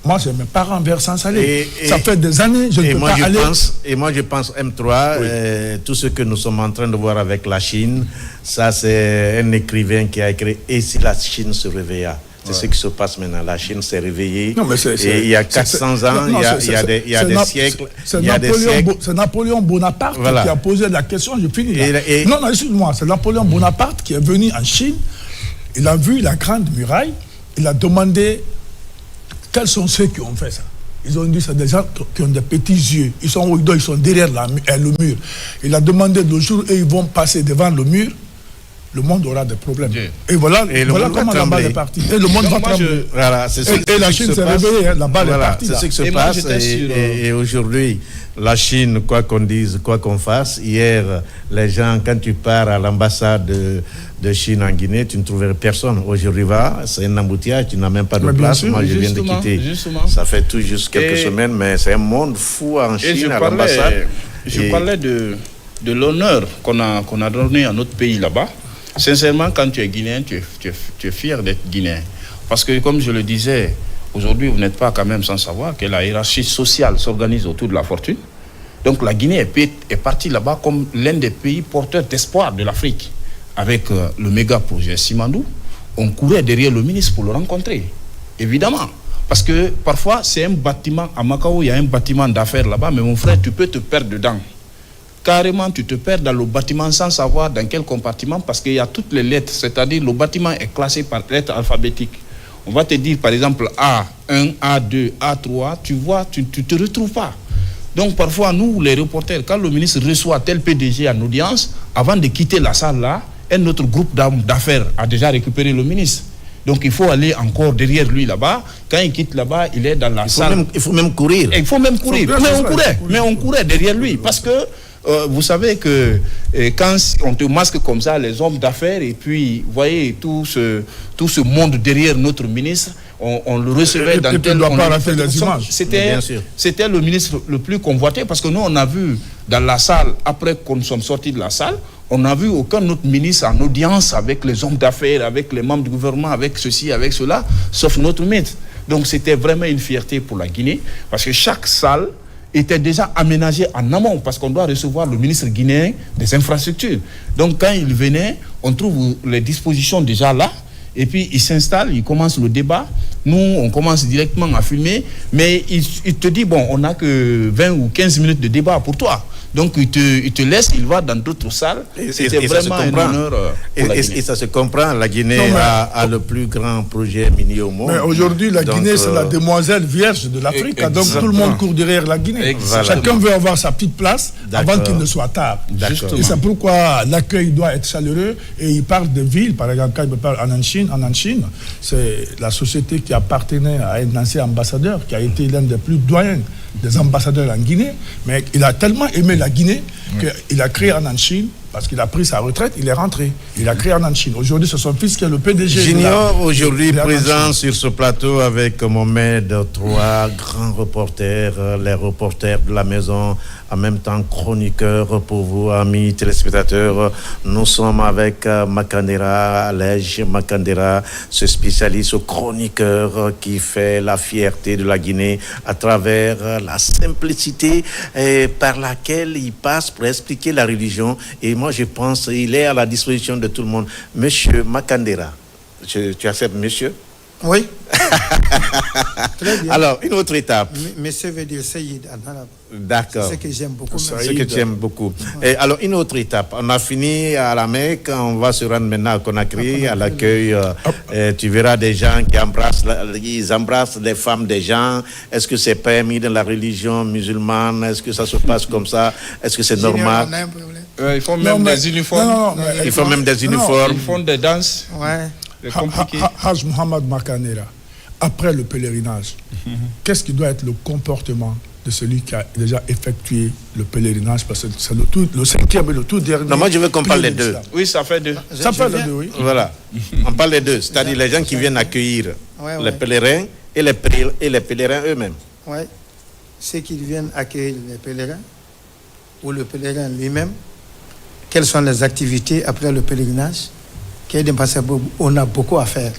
Moi, j'ai mes parents vers Sans-Salé. Ça fait des années, je ne peux pas aller. Et moi, je pense, M3, tout ce que nous sommes en train de voir avec la Chine, ça, c'est un écrivain qui a écrit « Et si la Chine se réveilla ?» C'est ce qui se passe maintenant. La Chine s'est réveillée. Non, mais et il y a 400 ans, il y a des siècles. C'est Napoléon Bonaparte qui a posé la question. Je finis là. Non, excuse-moi. C'est Napoléon Bonaparte qui est venu en Chine. Il a vu la Grande Muraille. Il a demandé quels sont ceux qui ont fait ça. Ils ont dit que c'est des gens qui ont des petits yeux. Ils sont derrière le mur. Il a demandé le jour où ils vont passer devant le mur, le monde aura des problèmes. Et voilà comment la balle est partie. Et le monde va trembler. Et la Chine s'est réveillée, la balle est partie. C'est ce qui se passe. Et aujourd'hui, la Chine, quoi qu'on dise, quoi qu'on fasse, hier, les gens, quand tu pars à l'ambassade de Chine en Guinée, tu ne trouverais personne. Aujourd'hui, c'est un embouteillage, tu n'as même pas de place. Moi, je viens de quitter. Ça fait tout juste quelques semaines, mais c'est un monde fou en Chine, à l'ambassade. Je parlais de l'honneur qu'on a donné à notre pays là-bas. Sincèrement, quand tu es Guinéen, tu es fier d'être Guinéen. Parce que, comme je le disais, aujourd'hui, vous n'êtes pas quand même sans savoir que la hiérarchie sociale s'organise autour de la fortune. Donc, la Guinée est partie là-bas comme l'un des pays porteurs d'espoir de l'Afrique. Avec le méga projet Simandou, on courait derrière le ministre pour le rencontrer. Évidemment. Parce que parfois, c'est un bâtiment, à Macao, il y a un bâtiment d'affaires là-bas, mais mon frère, tu peux te perdre dedans. Carrément, tu te perds dans le bâtiment sans savoir dans quel compartiment parce qu'il y a toutes les lettres, c'est-à-dire le bâtiment est classé par lettres alphabétiques. On va te dire par exemple A1, A2, A3, tu vois, tu te retrouves pas. Donc parfois, nous, les reporters, quand le ministre reçoit tel PDG en audience, avant de quitter la salle là, un autre groupe d'affaires a déjà récupéré le ministre. Donc il faut aller encore derrière lui là-bas. Quand il quitte là-bas, il est dans la salle. Il faut même courir. Il faut même courir. Mais on courait derrière lui parce que Vous savez que quand on te masque comme ça, les hommes d'affaires, et puis, vous voyez, tout ce monde derrière notre ministre, on le recevait dans tel... C'était le ministre le plus convoité, parce que nous, on a vu dans la salle, après qu'on soit sortis de la salle, on n'a vu aucun autre ministre en audience avec les hommes d'affaires, avec les membres du gouvernement, avec ceci, avec cela, sauf notre ministre. Donc c'était vraiment une fierté pour la Guinée, parce que chaque salle était déjà aménagée en amont, parce qu'on doit recevoir le ministre guinéen des infrastructures. Donc quand il venait, on trouve les dispositions déjà là, et puis il s'installe, il commence le débat. Nous, on commence directement à filmer, mais il te dit, bon, on n'a que 20 ou 15 minutes de débat pour toi. Donc il te laisse, il va dans d'autres salles. C'était vraiment un honneur pour la Guinée. Et ça se comprend, la Guinée a le plus grand projet minier au monde. Mais aujourd'hui, la Guinée, c'est la demoiselle vierge de l'Afrique. Donc tout le monde court derrière la Guinée. Chacun veut avoir sa petite place avant qu'il ne soit tard. Et c'est pourquoi l'accueil doit être chaleureux. Et il parle de villes, par exemple, quand il me parle en Chine, c'est la société qui appartenait à un ancien ambassadeur, qui a été l'un des plus doyens des ambassadeurs en Guinée, mais il a tellement aimé la Guinée qu'il a créé en Chine, parce qu'il a pris sa retraite, il est rentré. Il a créé en Chine. Aujourd'hui, c'est son fils qui est le PDG. Junior, aujourd'hui présent sur ce plateau avec Mohamed, trois grands reporters, les reporters de la maison, en même temps chroniqueurs pour vous, amis téléspectateurs. Nous sommes avec Makandera, Alej Makandera, ce spécialiste chroniqueur qui fait la fierté de la Guinée à travers la simplicité par laquelle il passe pour expliquer la religion. Et moi, je pense qu'il est à la disposition de tout le monde. Monsieur Makandera, tu acceptes monsieur? Oui. Très bien. Alors, une autre étape. Monsieur veut dire Saïd en arabe. D'accord. C'est ce que j'aime beaucoup. C'est ce que tu aimes beaucoup. Et alors, une autre étape. On a fini à la Mecque, on va se rendre maintenant à Conakry, à l'accueil. Tu verras des gens qui embrassent les femmes des gens. Est-ce que c'est permis dans la religion musulmane? Est-ce que ça se passe comme ça? Est-ce que c'est normal? Ils font même des uniformes. Ils font même des uniformes. Ils font des danses. Ouais. Haj Mohamed Makandera, après le pèlerinage, qu'est-ce qui doit être le comportement de celui qui a déjà effectué le pèlerinage, parce que c'est le cinquième et le tout dernier. Non, moi je veux qu'on parle des deux. Oui, ça fait deux. Ça fait les deux, oui. Voilà. On parle des deux, c'est-à-dire les gens qui viennent accueillir les pèlerins et les pèlerins eux-mêmes. Oui. Ceux qui viennent accueillir les pèlerins, ou le pèlerin lui-même, quelles sont les activités après le pèlerinage? On a beaucoup à faire.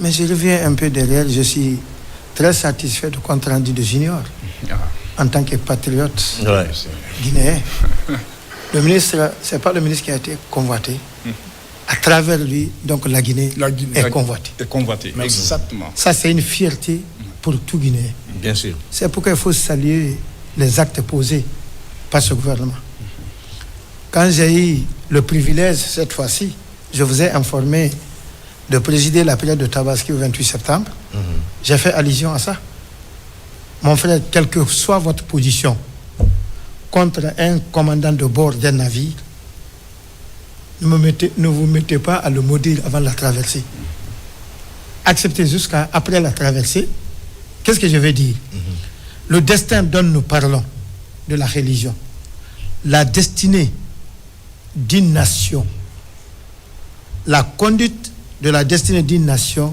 Mais je reviens un peu derrière, je suis très satisfait du compte rendu de Junior en tant que patriote guinéen. Le ministre, c'est pas le ministre qui a été convoité. À travers lui, donc la Guinée est convoitée. Exactement. Ça, c'est une fierté pour tout Guinéen. Bien sûr. C'est pourquoi il faut saluer les actes posés par ce gouvernement. Quand j'ai eu le privilège, cette fois-ci, je vous ai informé de présider la période de Tabaski au 28 septembre. J'ai fait allusion à ça. Mon frère, quelle que soit votre position contre un commandant de bord d'un navire, ne vous mettez pas à le maudire avant la traversée. Acceptez jusqu'à après la traversée. Qu'est-ce que je veux dire? Le destin dont nous parlons, de la religion, la destinée d'une nation, la conduite de la destinée d'une nation,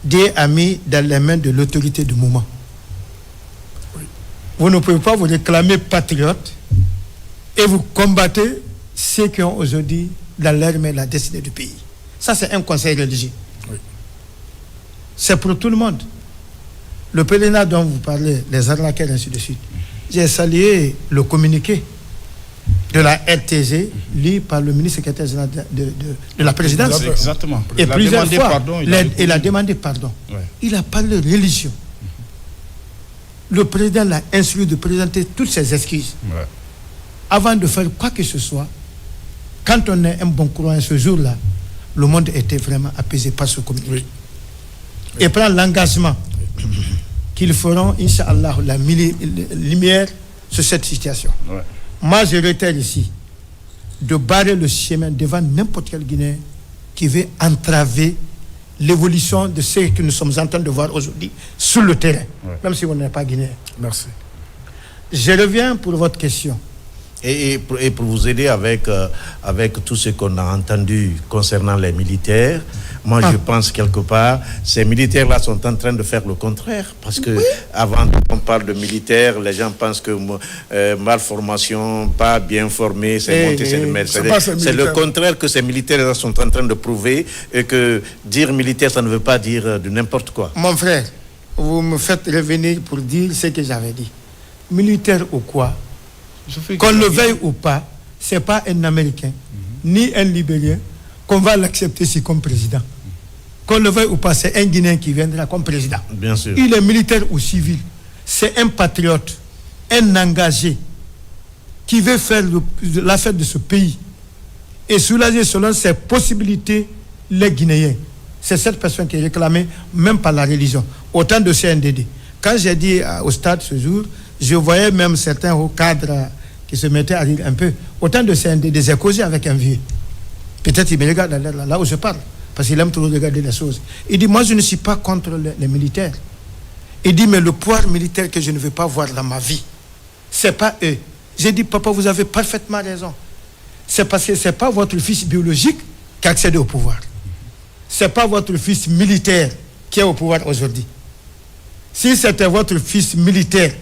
Dieu a mis dans les mains de l'autorité du moment. Vous ne pouvez pas vous réclamer patriote et vous combattez ceux qui ont aujourd'hui dans leur main la destinée du pays. Ça, c'est un conseil religieux. C'est pour tout le monde. Le pèlerinage dont vous parlez, les arnaqueurs, ainsi de suite. J'ai salué le communiqué de la RTG, lu par le ministre secrétaire général de la présidence. Exactement. Et plusieurs fois, il a demandé pardon. Ouais. Il a parlé de religion. Le président l'a instruit de présenter toutes ses excuses. Ouais. Avant de faire quoi que ce soit, quand on est un bon croyant ce jour-là, le monde était vraiment apaisé par ce communiqué. Oui. Et prend l'engagement qu'ils feront, Inch'Allah, la lumière sur cette situation. Ouais. Moi, je réitère ici de barrer le chemin devant n'importe quel Guinéen qui veut entraver l'évolution de ce que nous sommes en train de voir aujourd'hui sur le terrain, même si on n'est pas Guinéen. Merci. Je reviens pour votre question. Et pour vous aider avec tout ce qu'on a entendu concernant les militaires, moi je pense quelque part, ces militaires-là sont en train de faire le contraire. Parce que avant qu'on parle de militaires, les gens pensent que malformation, pas bien formé, c'est monté, c'est le contraire que ces militaires sont en train de prouver, et que dire militaire, ça ne veut pas dire de n'importe quoi. Mon frère, vous me faites revenir pour dire ce que j'avais dit. Militaire ou quoi? Qu'on le veuille ou pas, c'est pas un Américain, ni un Libérien, qu'on va l'accepter ici comme président. Qu'on le veuille ou pas, c'est un Guinéen qui viendra comme président. Bien sûr. Il est militaire ou civil. C'est un patriote, un engagé, qui veut faire la fête de ce pays et soulager selon ses possibilités les Guinéens. C'est cette personne qui est réclamée, même par la religion. Autant de CNDD. Quand j'ai dit au stade ce jour, je voyais même certains hauts cadres qui se mettaient à rire un peu. Autant de CNDD, j'ai causé avec un vieux. Peut-être il me regarde là où je parle, parce qu'il aime toujours regarder les choses. Il dit, moi je ne suis pas contre les militaires. Il dit, mais le pouvoir militaire que je ne veux pas voir dans ma vie, c'est pas eux. J'ai dit, papa, vous avez parfaitement raison. C'est parce que c'est pas votre fils biologique qui a accédé au pouvoir. C'est pas votre fils militaire qui est au pouvoir aujourd'hui. Si c'était votre fils militaire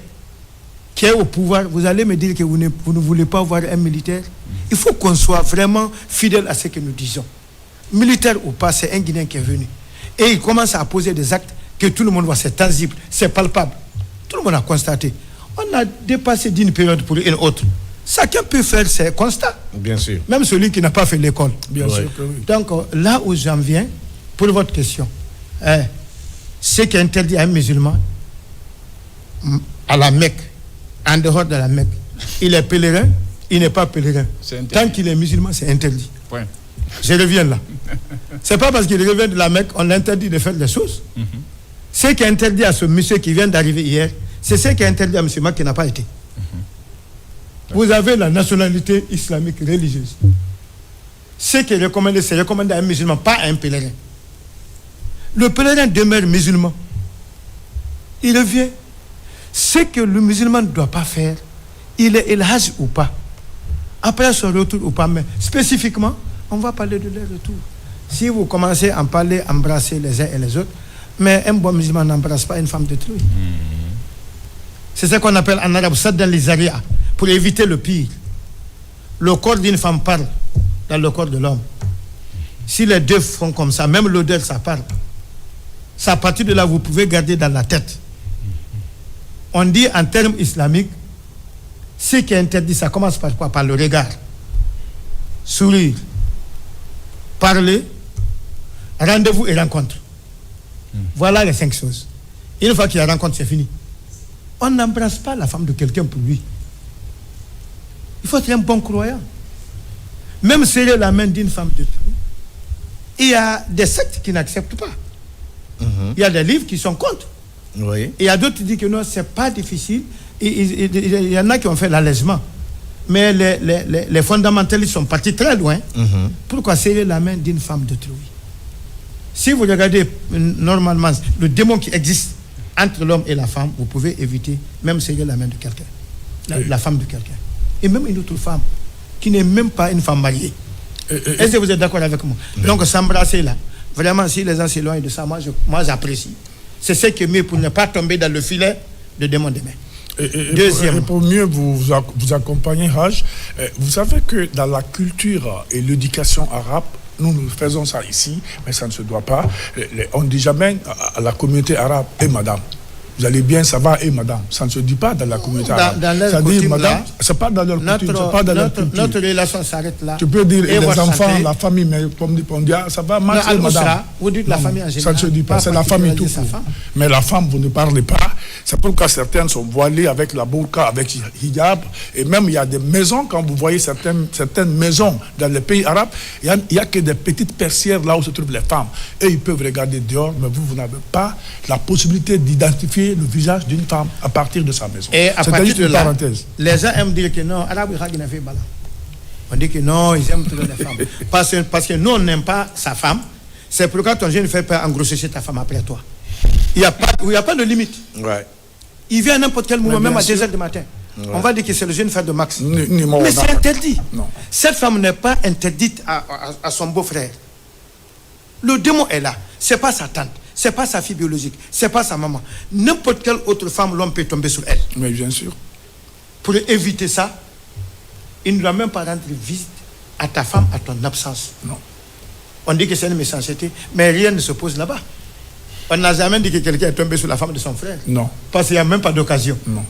qui est au pouvoir, vous allez me dire que vous ne voulez pas voir un militaire. Il faut qu'on soit vraiment fidèle à ce que nous disons. Militaire ou pas, c'est un Guinéen qui est venu. Et il commence à poser des actes que tout le monde voit, c'est tangible, c'est palpable. Tout le monde a constaté. On a dépassé d'une période pour une autre. Chacun peut faire ses constats. Bien sûr. Même celui qui n'a pas fait l'école. Bien sûr que oui. Donc là où j'en viens, pour votre question, ce qui est interdit à un musulman, à la Mecque, en dehors de la Mecque, il est pèlerin, il n'est pas pèlerin. Tant qu'il est musulman, c'est interdit. Point. Je reviens là. C'est pas parce qu'il revient de la Mecque, on l'interdit de faire des choses. Ce qui est interdit à ce monsieur qui vient d'arriver hier, c'est ce qui est interdit à M. Mac qui n'a pas été. Vous avez la nationalité islamique religieuse. Ce qui est recommandé, c'est recommandé à un musulman, pas à un pèlerin. Le pèlerin demeure musulman. Il revient. Ce que le musulman ne doit pas faire, il est el-hajj ou pas. Après son retour ou pas, mais spécifiquement, on va parler de leur retour. Si vous commencez à en parler, embrasser les uns et les autres, mais un bon musulman n'embrasse pas une femme détruite. C'est ce qu'on appelle en arabe ça dans les arias, pour éviter le pire. Le corps d'une femme parle dans le corps de l'homme. Si les deux font comme ça, même l'odeur, ça parle. C'est à partir de là, vous pouvez garder dans la tête. On dit en termes islamiques, ce qui est interdit, ça commence par quoi? Par le regard. Sourire. Parler. Rendez-vous et rencontre. Voilà les 5 choses. Une fois qu'il y a rencontre, c'est fini. On n'embrasse pas la femme de quelqu'un pour lui. Il faut être un bon croyant. Même serrer la main d'une femme de tout. Il y a des sectes qui n'acceptent pas. Il y a des livres qui sont contre. Oui. Et il y a d'autres qui disent que non, c'est pas difficile. Il y en a qui ont fait l'allègement. Mais les fondamentalistes sont partis très loin. Pourquoi serrer la main d'une femme d'autrui? Si vous regardez normalement le démon qui existe entre l'homme et la femme, vous pouvez éviter même serrer la main de quelqu'un, la femme de quelqu'un. Et même une autre femme qui n'est même pas une femme mariée. Est-ce que vous êtes d'accord avec moi? Donc s'embrasser là, vraiment si les gens s'éloignent de ça, moi j'apprécie. C'est ce qui est mieux pour ne pas tomber dans le filet de démon demain. Et pour mieux vous accompagner, Haj, vous savez que dans la culture et l'éducation arabe, nous faisons ça ici, mais ça ne se doit pas. On ne dit jamais à la communauté arabe, et madame. Vous allez bien, ça va, et madame. Ça ne se dit pas dans la communauté arabe. Ça dit madame, c'est pas dans leur coutume, c'est pas dans leur culture. Notre relation s'arrête là. Tu peux dire les enfants, la famille, mais comme on dit, ça va, Max et madame. Vous dites la famille en général. Ça ne se dit pas, c'est la famille tout court. Mais la femme, vous ne parlez pas. C'est pourquoi certaines sont voilées avec la burqa, avec hijab. Et même, il y a des maisons, quand vous voyez certaines maisons dans les pays arabes, il n'y a que des petites persières là où se trouvent les femmes. Et ils peuvent regarder dehors, mais vous n'avez pas la possibilité d'identifier le visage d'une femme à partir de sa maison. Et à partir de là, parenthèse. Les gens aiment dire que non, arabe, on dit que non, ils aiment trop les femmes. Parce que nous, on n'aime pas sa femme. C'est pourquoi ton jeune ne fait pas engrossir ta femme après toi. Il n'y a pas de limite. Ouais. Il vient à n'importe quel moment, même à 2h du matin. On va dire que c'est le jeune frère de Max. Numéro Mais c'est interdit. Non. Cette femme n'est pas interdite à son beau-frère. Le démon est là. C'est pas sa tante, c'est pas sa fille biologique, c'est pas sa maman. N'importe quelle autre femme, l'homme peut tomber sur elle. Mais bien sûr. Pour éviter ça, il ne doit même pas rendre visite à ta femme à ton absence. Non. On dit que c'est une méchanceté, mais rien ne se pose là-bas. On n'a jamais dit que quelqu'un est tombé sur la femme de son frère. Non. Parce qu'il n'y a même pas d'occasion. Non.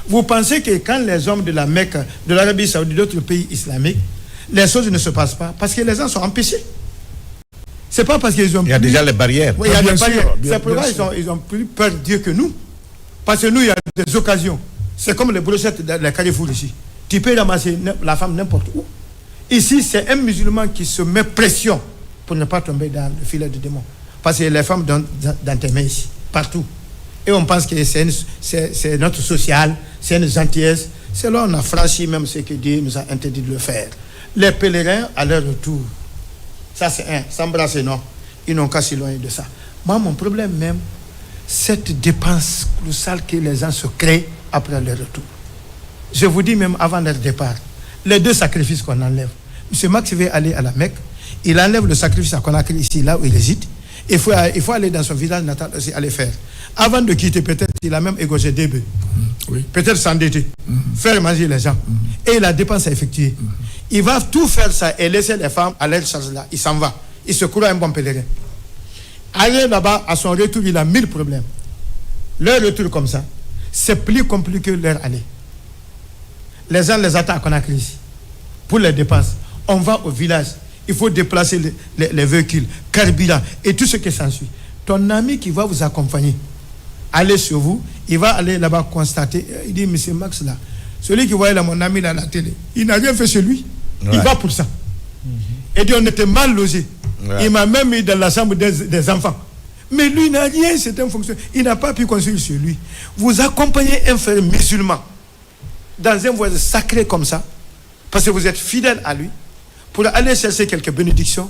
Vous pensez que quand les hommes de la Mecque, de l'Arabie Saoudite, d'autres pays islamiques, les choses ne se passent pas parce que les gens sont empêchés. C'est pas parce qu'ils ont... Il y a déjà les barrières. Oui, il y a Bien des sûr, barrières. bien C'est pourquoi ils ont plus peur de Dieu que nous. Parce que nous, il y a des occasions. C'est comme les brochettes dans les carrefours ici. Tu peux ramasser la femme n'importe où. Ici, c'est un musulman qui se met pression pour ne pas tomber dans le filet du démon. Parce que les femmes dans tes mains ici, partout. Et on pense que c'est notre social, c'est une gentillesse. C'est là on a franchi même ce que Dieu nous a interdit de le faire. Les pèlerins, à leur retour, ça c'est un, s'embrasser, non. Ils n'ont qu'à s'éloigner de ça. Moi, mon problème même, cette dépense colossale que les gens se créent après leur retour. Je vous dis même avant leur départ, les 2 sacrifices qu'on enlève. M. Max veut aller à la Mecque, il enlève le sacrifice à Conakry ici, là où il réside. Il faut aller dans son village natal aussi, aller faire. Avant de quitter, peut-être, il a même égorgé des bœufs. Oui. Peut-être s'endetter, faire manger les gens. Et la dépense à effectuer. Il va tout faire ça et laisser les femmes à leur charge là. Il s'en va. Il se croit un bon pèlerin. Aller là-bas, à son retour, il a 1000 problèmes. Leur retour comme ça, c'est plus compliqué que leur aller. Les gens les attendent à Conakry pour les dépenses. On va au village. Il faut déplacer les véhicules, carburant et tout ce qui s'ensuit. Ton ami qui va vous accompagner, aller sur vous, il va aller là-bas constater. Il dit, monsieur Max là, celui qui voyait là, mon ami là, à la télé, il n'a rien fait chez lui. Ouais. Il va pour ça. Et dit, on était mal logé. Ouais. Il m'a même mis dans la chambre des enfants. Mais lui n'a rien, c'est un fonctionnaire. Il n'a pas pu construire chez lui. Vous accompagnez un frère musulman dans un voyage sacré comme ça, parce que vous êtes fidèle à lui, pour aller chercher quelques bénédictions,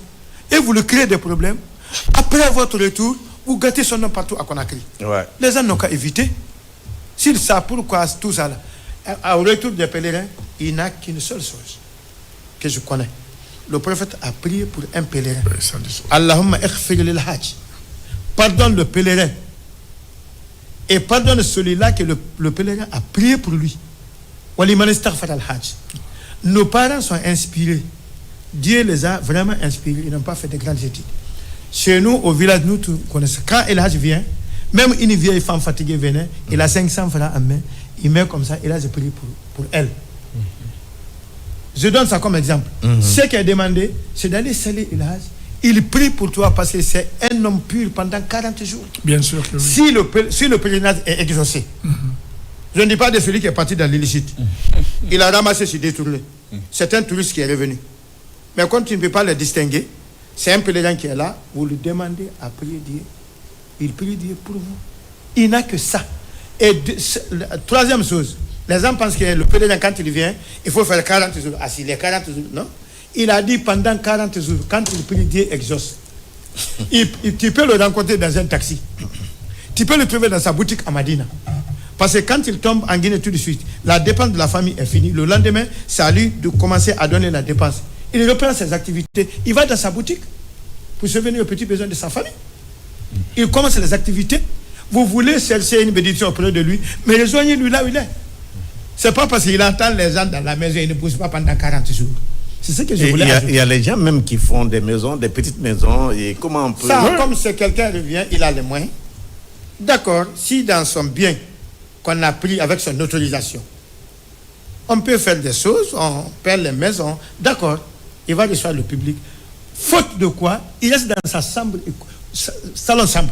et vous lui créez des problèmes. Après votre retour, vous gâtez son nom partout à Conakry. Ouais. Les gens n'ont qu'à éviter. S'ils savent pourquoi tout ça, là, au retour des pèlerins, il n'a qu'une seule chose que je connais. Le prophète a prié pour un pèlerin. Allahumma ighfir lil hajj. Pardonne le pèlerin. Et pardonne celui-là que le pèlerin a prié pour lui. Waliman istaghfar al-hajj. Nos parents sont inspirés. Dieu les a vraiment inspirés. Ils n'ont pas fait de grandes études. Chez nous, au village, nous tous connaissons. Quand El Hadj vient, même une vieille femme fatiguée venait, il a 500 francs en main, il met comme ça, et là je prie pour elle. Je donne ça comme exemple. Ce qui est demandé, c'est d'aller saluer El Hadj. Il prie pour toi parce que c'est un homme pur pendant 40 jours. Bien sûr que oui. Si le pèlerinage est exaucé, je ne dis pas de celui qui est parti dans l'illicite. Il a ramassé sur des tournées. C'est un touriste qui est revenu. Mais quand tu ne peux pas le distinguer, c'est un pèlerin qui est là, vous lui demandez à prier Dieu. Il prie Dieu pour vous. Il n'a que ça. Et troisième chose, les gens pensent que le pèlerin, quand il vient, il faut faire 40 jours. Ah, si les 40 jours, non. Il a dit pendant 40 jours, quand il prie, Dieu exauce. Tu peux le rencontrer dans un taxi. Tu peux le trouver dans sa boutique à Madina. Parce que quand il tombe en Guinée tout de suite, la dépense de la famille est finie. Le lendemain, c'est à lui de commencer à donner la dépense. Il reprend ses activités. Il va dans sa boutique pour subvenir aux petits besoins de sa famille. Il commence les activités. Vous voulez chercher une bénédiction auprès de lui, mais rejoignez-lui là où il est. Ce n'est pas parce qu'il entend les gens dans la maison, il ne pousse pas pendant 40 jours. C'est ce que je voulais ajouter. Il y a les gens même qui font des maisons, des petites maisons. Et comment on peut... Ça, comme si quelqu'un revient, il a les moyens. D'accord, si dans son bien qu'on a pris avec son autorisation, on peut faire des choses, on perd les maisons, d'accord, il va recevoir le public. Faute de quoi, il reste dans sa chambre, salon-chambre.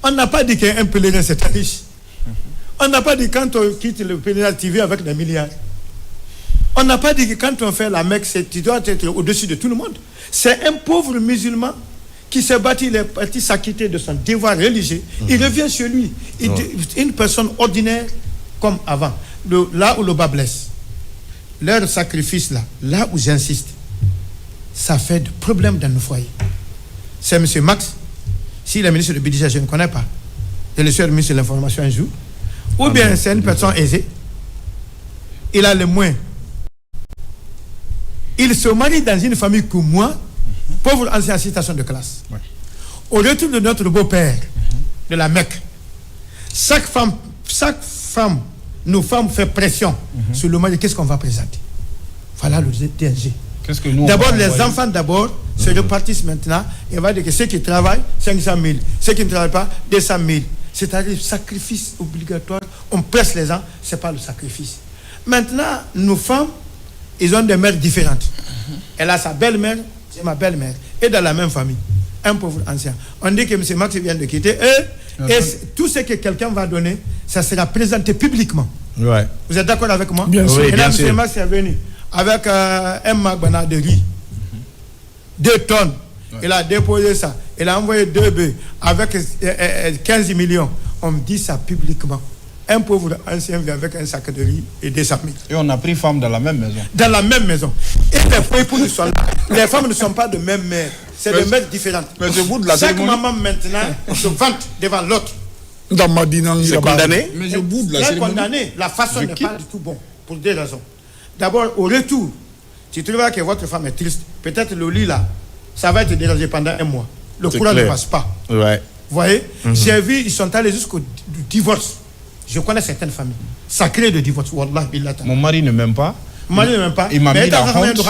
On n'a pas dit qu'un pèlerin c'est riche. On n'a pas dit quand on quitte le pèlerin, tu vis avec des milliards. On n'a pas dit que quand on fait la Mecque, tu dois être au-dessus de tout le monde. C'est un pauvre musulman qui s'est battu, il est parti s'acquitter de son devoir religieux. Il revient chez lui. Une personne ordinaire comme avant. Là où le bas blesse. Leur sacrifice là où j'insiste, ça fait des problèmes dans nos foyers. C'est M. Max, s'il est ministre de budget, je ne connais pas. Je le suis ministre de l'information un jour. Ou bien c'est une personne aisée. il a les moyens. Il se marie dans une famille comme moi, pauvre ancien en situation de classe. Ouais. Au retour de notre beau-père, de la Mecque, chaque femme, nos femmes fait pression sur le mari. Qu'est-ce qu'on va présenter? Voilà le DNG. D'abord, les enfants se repartissent maintenant. Et on va dire que ceux qui travaillent, 500 000. Ceux qui ne travaillent pas, 200 000. C'est-à-dire sacrifice obligatoire. On presse les gens, ce n'est pas le sacrifice. Maintenant, nos femmes, ils ont des mères différentes. Elle a sa belle-mère, c'est ma belle-mère. Et dans la même famille. Un pauvre ancien. On dit que M. Max vient de quitter. Et tout ce que quelqu'un va donner, ça sera présenté publiquement. Ouais. Vous êtes d'accord avec moi? Bien sûr. Et là, M. Max est venu avec un magbana de riz. 2 tonnes. Ouais. Il a déposé ça. Il a envoyé 2 bœufs avec 15 millions. On me dit ça publiquement. Un pauvre ancien vient avec un sac de riz et 200 000. Et on a pris femme dans la même maison. Dans la même maison. Et les époux sont là. Les femmes ne sont pas de même mère. C'est de mères différentes. Mais au bout de la chaque cérémonie... maman maintenant se vante devant l'autre. Dans Madina, c'est condamné. Mais au bout de la cérémonie... condamné. La façon n'est pas du tout bon. Pour 2 raisons. D'abord, au retour, tu trouves que votre femme est triste. Peut-être le lit là, ça va être dérangé pendant 1 mois. Le courant ne passe pas. Ouais. Vous voyez, j'ai vu, ils sont allés jusqu'au divorce. Je connais certaines familles. Ça crée de divorce. Mon mari ne m'aime pas. Mon mari ne m'aime pas. Il m'a mis la honte.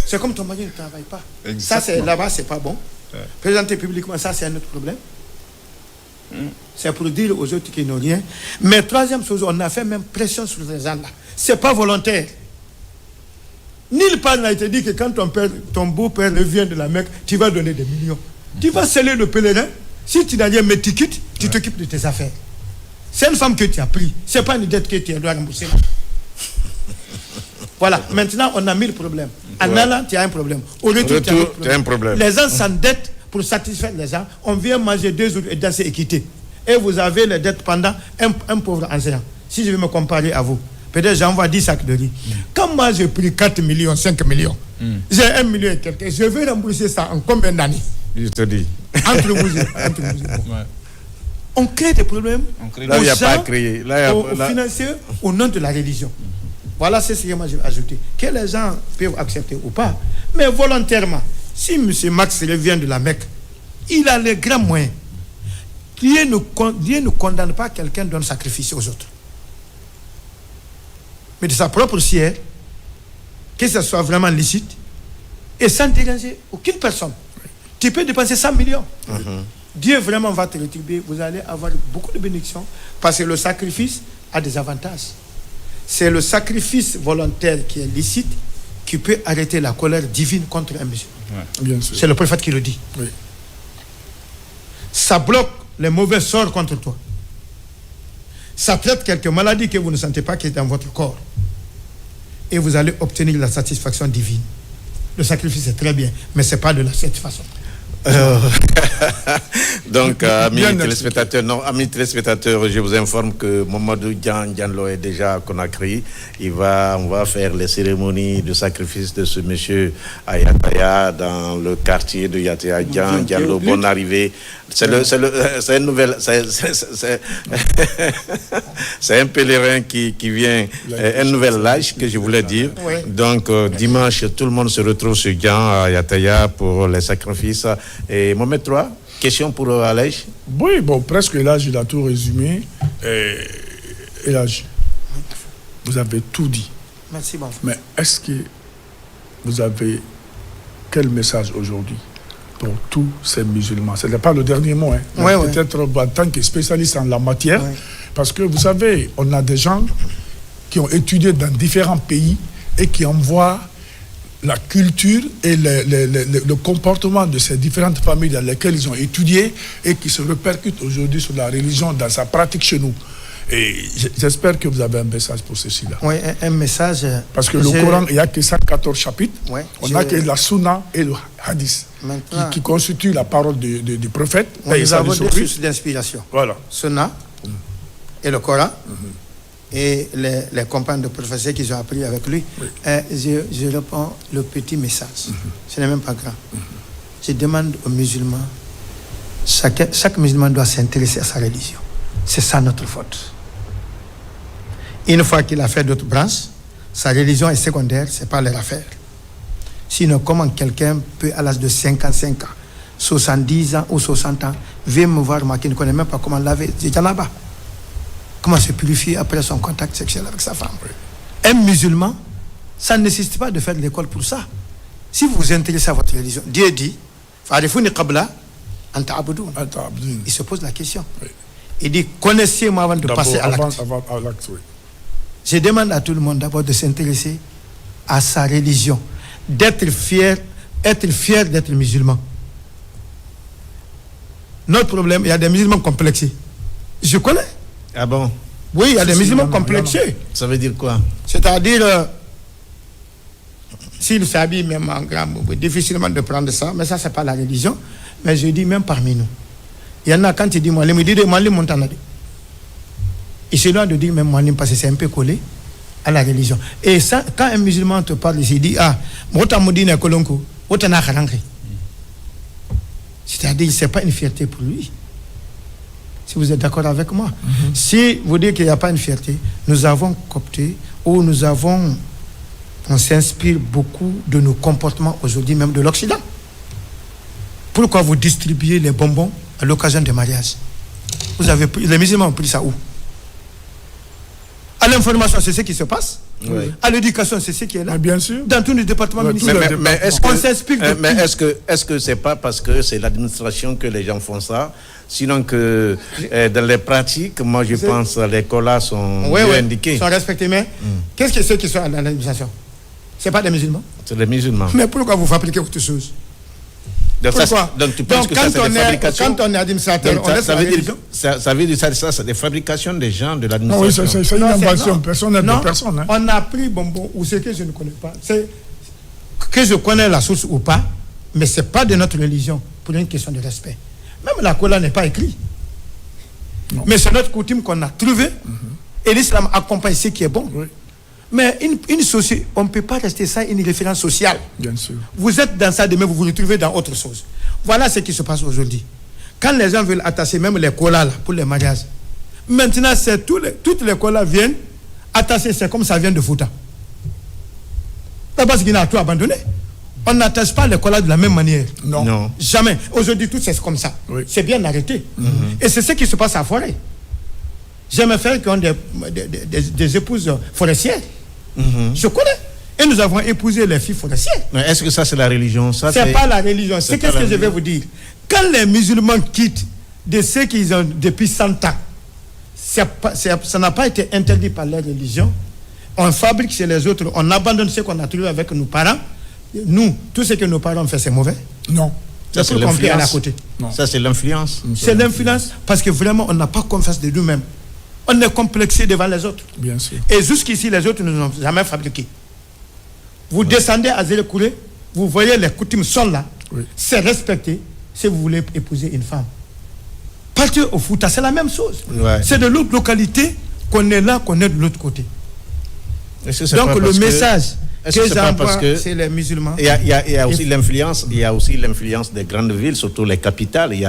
C'est comme ton mari ne travaille pas. Ça, c'est là-bas, c'est pas bon. Ouais. Présenter publiquement, ça, c'est un autre problème. C'est pour dire aux autres qu'ils n'ont rien. Mais troisième chose, on a fait même pression sur les gens là. C'est pas volontaire. Nulle part n'a été dit que quand ton beau-père revient de la Mecque, tu vas donner des millions. Tu vas sceller le pèlerin. Si tu n'as rien, mais tu quittes, tu t'occupes de tes affaires. C'est une femme que tu as pris. Ce n'est pas une dette que tu dois rembourser. Voilà. Maintenant, on a 1000 problèmes. En allant, tu as un problème. Au retour, tu as un problème. Les gens s'endettent pour satisfaire les gens. On vient manger 2 jours et danser et quitter. Et vous avez les dettes pendant un pauvre enseignant. Si je vais me comparer à vous, peut-être j'envoie 10 sacs de riz. Quand moi j'ai pris 4 millions, 5 millions, j'ai 1 million et quelques, je vais rembourser ça en combien d'années? Je te dis. Entre vous. On crée des problèmes là, aux gens, aux financiers, au nom de la religion. Voilà, c'est ce que moi j'ai ajouté. Que les gens peuvent accepter ou pas. Mais volontairement, si M. Max revient de la Mecque, il a les grands moyens. Dieu ne condamne pas quelqu'un d'un sacrifice aux autres. Mais de sa propre chair, que ce soit vraiment licite, et sans déranger aucune personne. Tu peux dépenser 100 millions. Dieu vraiment va te rétribuer. Vous allez avoir beaucoup de bénédictions parce que le sacrifice a des avantages. C'est le sacrifice volontaire qui est licite qui peut arrêter la colère divine contre un musulman. C'est le prophète qui le dit. Oui. Ça bloque les mauvais sorts contre toi. Ça traite quelques maladies que vous ne sentez pas qui est dans votre corps. Et vous allez obtenir la satisfaction divine. Le sacrifice est très bien, mais ce n'est pas de cette façon. Donc, amis téléspectateurs, je vous informe que Mamadou Diallo est déjà à Conakry. On va faire les cérémonies de sacrifice de ce monsieur à Yataya, dans le quartier de Yataya. Diallo, bonne arrivée. C'est une nouvelle. C'est un pèlerin qui vient, un nouvel âge que je voulais dire. Oui. Donc, dimanche, tout le monde se retrouve sur Dian à Yataya pour les sacrifices. Et Mohamed III, question pour Alej. Oui, bon, presque l'âge, il a tout résumé. Et l'âge, vous avez tout dit. Merci, bon. Mais est-ce que vous avez quel message aujourd'hui pour tous ces musulmans? Ce n'est pas le dernier mot, hein. Peut-être en tant que spécialiste en la matière, parce que vous savez, on a des gens qui ont étudié dans différents pays et qui envoient la culture et le comportement de ces différentes familles dans lesquelles ils ont étudié et qui se répercutent aujourd'hui sur la religion dans sa pratique chez nous. Et j'espère que vous avez un message pour ceci-là. Oui, un message. Parce que le Coran, il n'y a que 114 chapitres. On n'a que la Sunna et le Hadith qui constituent la parole du prophète. Nous avons deux sources d'inspiration. Voilà. Sunna et le Coran. Et les compagnes de professeurs qui ont appris avec lui. Je réponds le petit message. Ce n'est même pas grand. Je demande aux musulmans, chaque musulman doit s'intéresser à sa religion. C'est ça notre faute. Une fois qu'il a fait d'autres branches, sa religion est secondaire, c'est pas leur affaire. Sinon, comment quelqu'un peut, à l'âge de 55 ans, 70 ans ou 60 ans, vient me voir, moi qui ne connais même pas comment laver des janaba, comment se purifier après son contact sexuel avec sa femme. Un musulman, ça ne nécessite pas de faire de l'école pour ça. Si vous vous intéressez à votre religion, Dieu dit, il se pose la question. Il dit, connaissez-moi avant de passer à l'acte. Je demande à tout le monde d'abord de s'intéresser à sa religion, d'être fier d'être musulman. Notre problème, il y a des musulmans complexés. Je connais. Ah bon? Oui, il y a des musulmans complexés. Ça veut dire quoi? C'est-à-dire, s'il s'habille même en grand, difficilement de prendre ça, mais ça, c'est pas la religion. Mais je dis même parmi nous. Il y en a quand il dit moi, il dit moi, il se doit de dire même moi, parce que c'est un peu collé à la religion. Et ça, quand un musulman te parle, il dit c'est-à-dire, c'est pas une fierté pour lui. Si vous êtes d'accord avec moi. Si vous dites qu'il n'y a pas une fierté, nous avons coopté ou on s'inspire beaucoup de nos comportements aujourd'hui, même de l'Occident. Pourquoi vous distribuez les bonbons à l'occasion des mariages? Les musulmans ont pris ça où? À l'information, c'est ce qui se passe. Oui. À l'éducation, c'est ce qui est là. Mais bien sûr. Dans tous les départements municipaux. Mais est-ce que c'est pas parce que c'est l'administration que les gens font ça? Sinon que dans les pratiques, moi je pense que les colas sont bien indiqués. Sont respectés. Mais qu'est-ce que c'est qui sont dans l'administration? C'est pas des musulmans? C'est les musulmans. Mais pourquoi vous fabriquez autre chose? Donc tu penses que ça c'est des fabrications? Quand on est administrateur, ça veut dire ça c'est des fabrications des gens de l'administration. Oui, c'est une invention personnelle de personne. Hein. On a pris bonbon ou ce que je ne connais pas. C'est que je connais la source ou pas, mais c'est pas de notre religion pour une question de respect. Même la cola n'est pas écrite. Mais c'est notre coutume qu'on a trouvé et l'islam accompagne ce qui est bon. Oui. Mais une société, on ne peut pas rester ça une référence sociale. Bien sûr. Vous êtes dans ça, demain vous vous retrouvez dans autre chose. Voilà ce qui se passe aujourd'hui. Quand les gens veulent attacher même les colas là, pour les mariages, maintenant c'est toutes les colas viennent attacher, c'est comme ça vient de Fouta. D'abord, c'est qu'il a tout abandonné. On n'attache pas les colas de la même manière. Non. Jamais. Aujourd'hui, tout c'est comme ça. Oui. C'est bien arrêté. Et c'est ce qui se passe à Forêt. J'ai mes frères qui ont des épouses forestières. Je connais. Et nous avons épousé les filles forestières. Mais est-ce que ça c'est la religion? Ça, c'est pas la religion. C'est qu'est-ce que je vais vous dire? Quand les musulmans quittent de ceux qu'ils ont depuis 100 ans, ça n'a pas été interdit par la religion. On fabrique chez les autres, on abandonne ce qu'on a trouvé avec nos parents. Nous, tout ce que nos parents ont fait, c'est mauvais? Non. Ça, c'est l'influence. À côté. Non. Ça, c'est l'influence. C'est l'influence parce que vraiment, on n'a pas confiance de nous-mêmes. On est complexé devant les autres. Bien sûr. Et jusqu'ici, les autres ne nous ont jamais fabriqué. Vous descendez à Zélekouré, vous voyez les coutumes sont là. Oui. C'est respecté si vous voulez épouser une femme. Partir au Fouta, c'est la même chose. Ouais. C'est de l'autre localité qu'on est là, qu'on est de l'autre côté. Donc le message que j'envoie, c'est les musulmans. Il y a aussi l'influence. Il y a aussi l'influence des grandes villes, surtout les capitales. Il y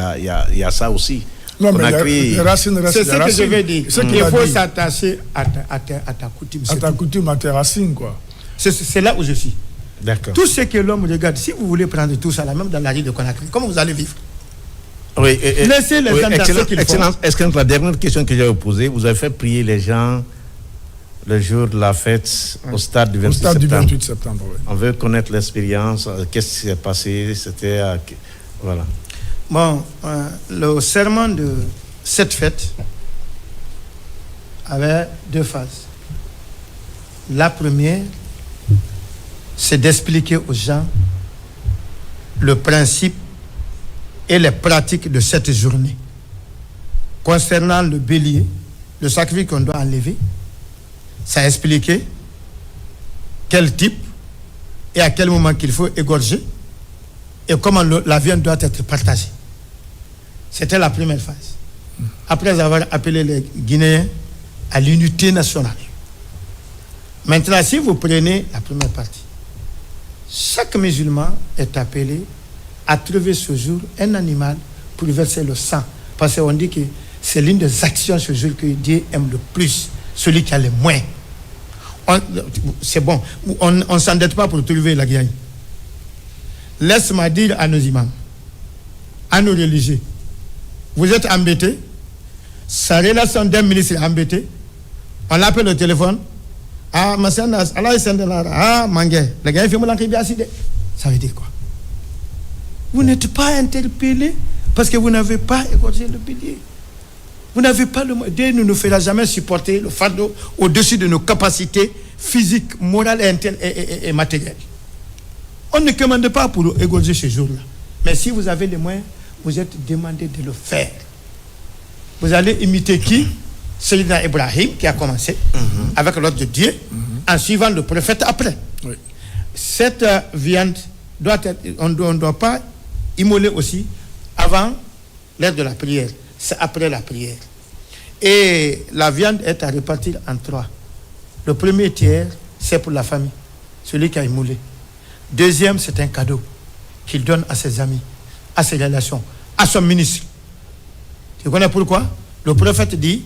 a ça aussi. Non, mais les racines restent. C'est ce que je veux dire. Il faut s'attacher à ta coutume. À ta coutume, à tes racines, quoi. C'est là où je suis. D'accord. Tout ce que l'homme regarde, si vous voulez prendre tout ça, là, même dans la rue de Conakry, comment vous allez vivre? Oui, laissez les gens dans ce qu'ils font. Est-ce que la dernière question que j'ai posée, vous avez fait prier les gens le jour de la fête au stade du 28 septembre. Du 28 septembre, oui. On veut connaître l'expérience, qu'est-ce qui s'est passé, c'était... voilà. Bon, le serment de cette fête avait deux phases. La première, c'est d'expliquer aux gens le principe et les pratiques de cette journée. Concernant le bélier, le sacrifice qu'on doit enlever, ça a expliqué quel type et à quel moment qu'il faut égorger et comment la viande doit être partagée. C'était la première phase. Après avoir appelé les Guinéens à l'unité nationale. Maintenant, si vous prenez la première partie, chaque musulman est appelé à trouver ce jour un animal pour verser le sang. Parce qu'on dit que c'est l'une des actions ce jour que Dieu aime le plus. celui qui a les moyens. C'est bon, on ne s'endette pas pour trouver la Guinée. Laisse-moi dire à nos imams, à nos religieux, vous êtes embêtés, sa relation d'un ministre est embêtée, on l'appelle au téléphone, ah, Mangué, la Guinée fait mon aside. Ça veut dire quoi? Vous n'êtes pas interpellé parce que vous n'avez pas égorgé le bélier. Vous n'avez pas le moyen. Dieu ne nous fera jamais supporter le fardeau au-dessus de nos capacités physiques, morales et matérielles. On ne commande pas pour égorger ce jour-là. Mais si vous avez les moyens, vous êtes demandé de le faire. Vous allez imiter qui? Sayyidina Ibrahim qui a commencé avec l'ordre de Dieu en suivant le prophète après. Oui. Cette viande doit être, on ne doit pas immoler aussi avant l'heure de la prière. C'est après la prière. Et la viande est à répartir en 3. Le premier tiers, c'est pour la famille, celui qui a immolé. Deuxième, c'est un cadeau qu'il donne à ses amis, à ses relations, à son ministre. Tu connais pourquoi? Le prophète dit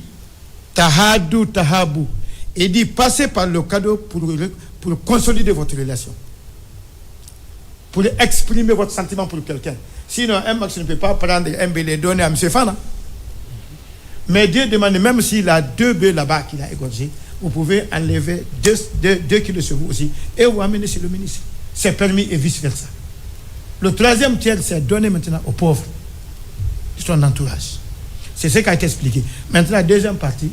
Tahadou, Tahabou. Il dit passez par le cadeau pour consolider votre relation, pour exprimer votre sentiment pour quelqu'un. Sinon, un max ne peut pas prendre un bélier donner à M. Fana. Mais Dieu demande, même s'il a 2 bœufs là-bas qu'il a égorgés, vous pouvez enlever 2 kilos sur vous aussi et vous amener chez le ministre. C'est permis et vice-versa. Le 3e tiers, c'est donner maintenant aux pauvres de son entourage. C'est ce qui a été expliqué. Maintenant, la deuxième partie,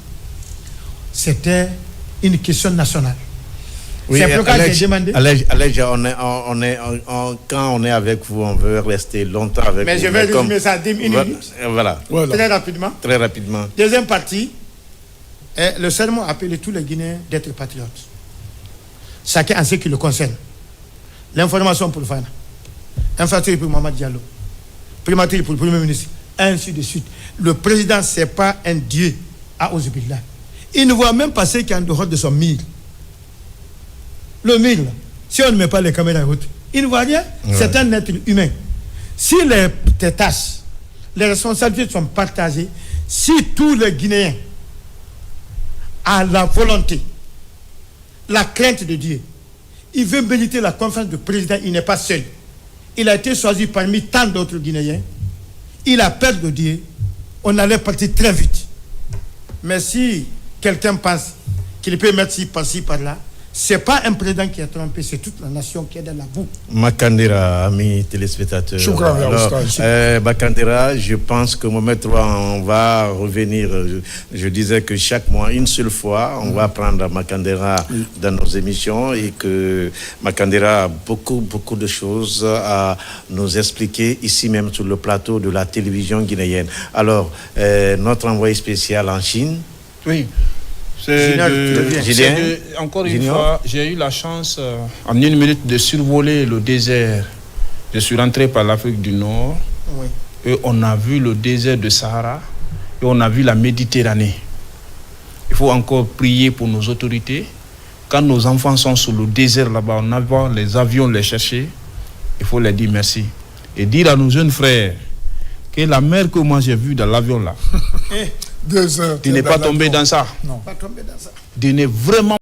c'était une question nationale. Oui, c'est pourquoi j'ai demandé. Quand on est avec vous, on veut rester longtemps avec vous. Mais je vais résumer ça en 10 minutes. Voilà. Très rapidement. Très rapidement. Deuxième partie, le serment appelle tous les Guinéens d'être patriotes. Chacun en ce qui le concerne. L'information pour Fana, infrastructure pour Mamadou Diallo, primature pour le Premier ministre, ainsi de suite. Le président, ce n'est pas un dieu à Ozubillah. Il ne voit même pas ce qu'il y a en dehors de son mille. Le mille, si on ne met pas les caméras en route, il ne voit rien. Ouais. C'est un être humain. Si les tâches, les responsabilités sont partagées, si tous les Guinéens ont la volonté, la crainte de Dieu, il veut mériter la confiance du président, il n'est pas seul. Il a été choisi parmi tant d'autres Guinéens. Il a peur de Dieu. On allait partir très vite. Mais si quelqu'un pense qu'il peut mettre par-ci, par-là, ce n'est pas un président qui a trompé, c'est toute la nation qui est dans la boue. Makandera, amis téléspectateurs. Makandera, je pense que Mohamed III, on va revenir. Je disais que chaque mois, une seule fois, on va prendre Makandera dans nos émissions et que Makandera a beaucoup de choses à nous expliquer ici même sur le plateau de la télévision guinéenne. Alors, notre envoyé spécial en Chine. Oui. Encore une fois, j'ai eu la chance en 1 minute de survoler le désert. Je suis rentré par l'Afrique du Nord et on a vu le désert de Sahara et on a vu la Méditerranée. Il faut encore prier pour nos autorités. Quand nos enfants sont sur le désert là-bas, on a les avions les chercher. Il faut leur dire merci. Et dire à nos jeunes frères que la mer que moi j'ai vue dans l'avion là, 2 heures. Tu n'es pas tombé dans ça. Non. Pas tombé dans ça. Tu n'es vraiment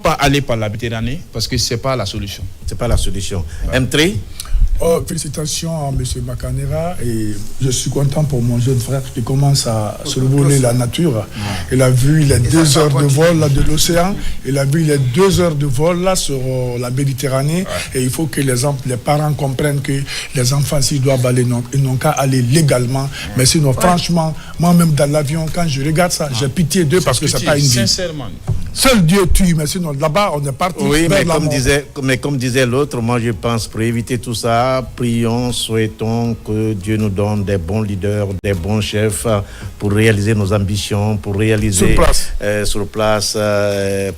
pas allé par la Méditerranée parce que ce n'est pas la solution. C'est pas la solution. Ouais. M3. Félicitations à M. Makandera et je suis content pour mon jeune frère qui commence à survoler la nature. Ouais. Il a vu les 2 heures de vol là, de l'océan, il a vu les 2 heures de vol là sur la Méditerranée et il faut que les parents comprennent que les enfants s'ils doivent aller, ils n'ont qu'à aller légalement. Mais sinon franchement, moi-même dans l'avion, quand je regarde ça, j'ai pitié d'eux parce que c'est pas une vie. Sincèrement. Seul Dieu tue, mais sinon là-bas on est parti. Oui, mais comme disait l'autre, moi je pense pour éviter tout ça, prions, souhaitons que Dieu nous donne des bons leaders, des bons chefs pour réaliser nos ambitions, pour réaliser sur place,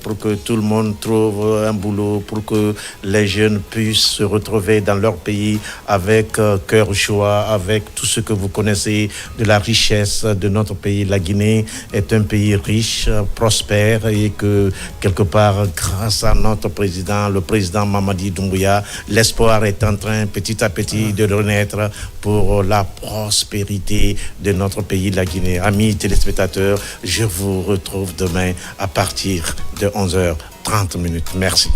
pour que tout le monde trouve un boulot, pour que les jeunes puissent se retrouver dans leur pays avec cœur joie, avec tout ce que vous connaissez de la richesse de notre pays. La Guinée est un pays riche, prospère et que que quelque part, grâce à notre président, le président Mamadi Doumbouya, l'espoir est en train petit à petit de renaître pour la prospérité de notre pays, la Guinée. Amis téléspectateurs, je vous retrouve demain à partir de 11h30. Merci.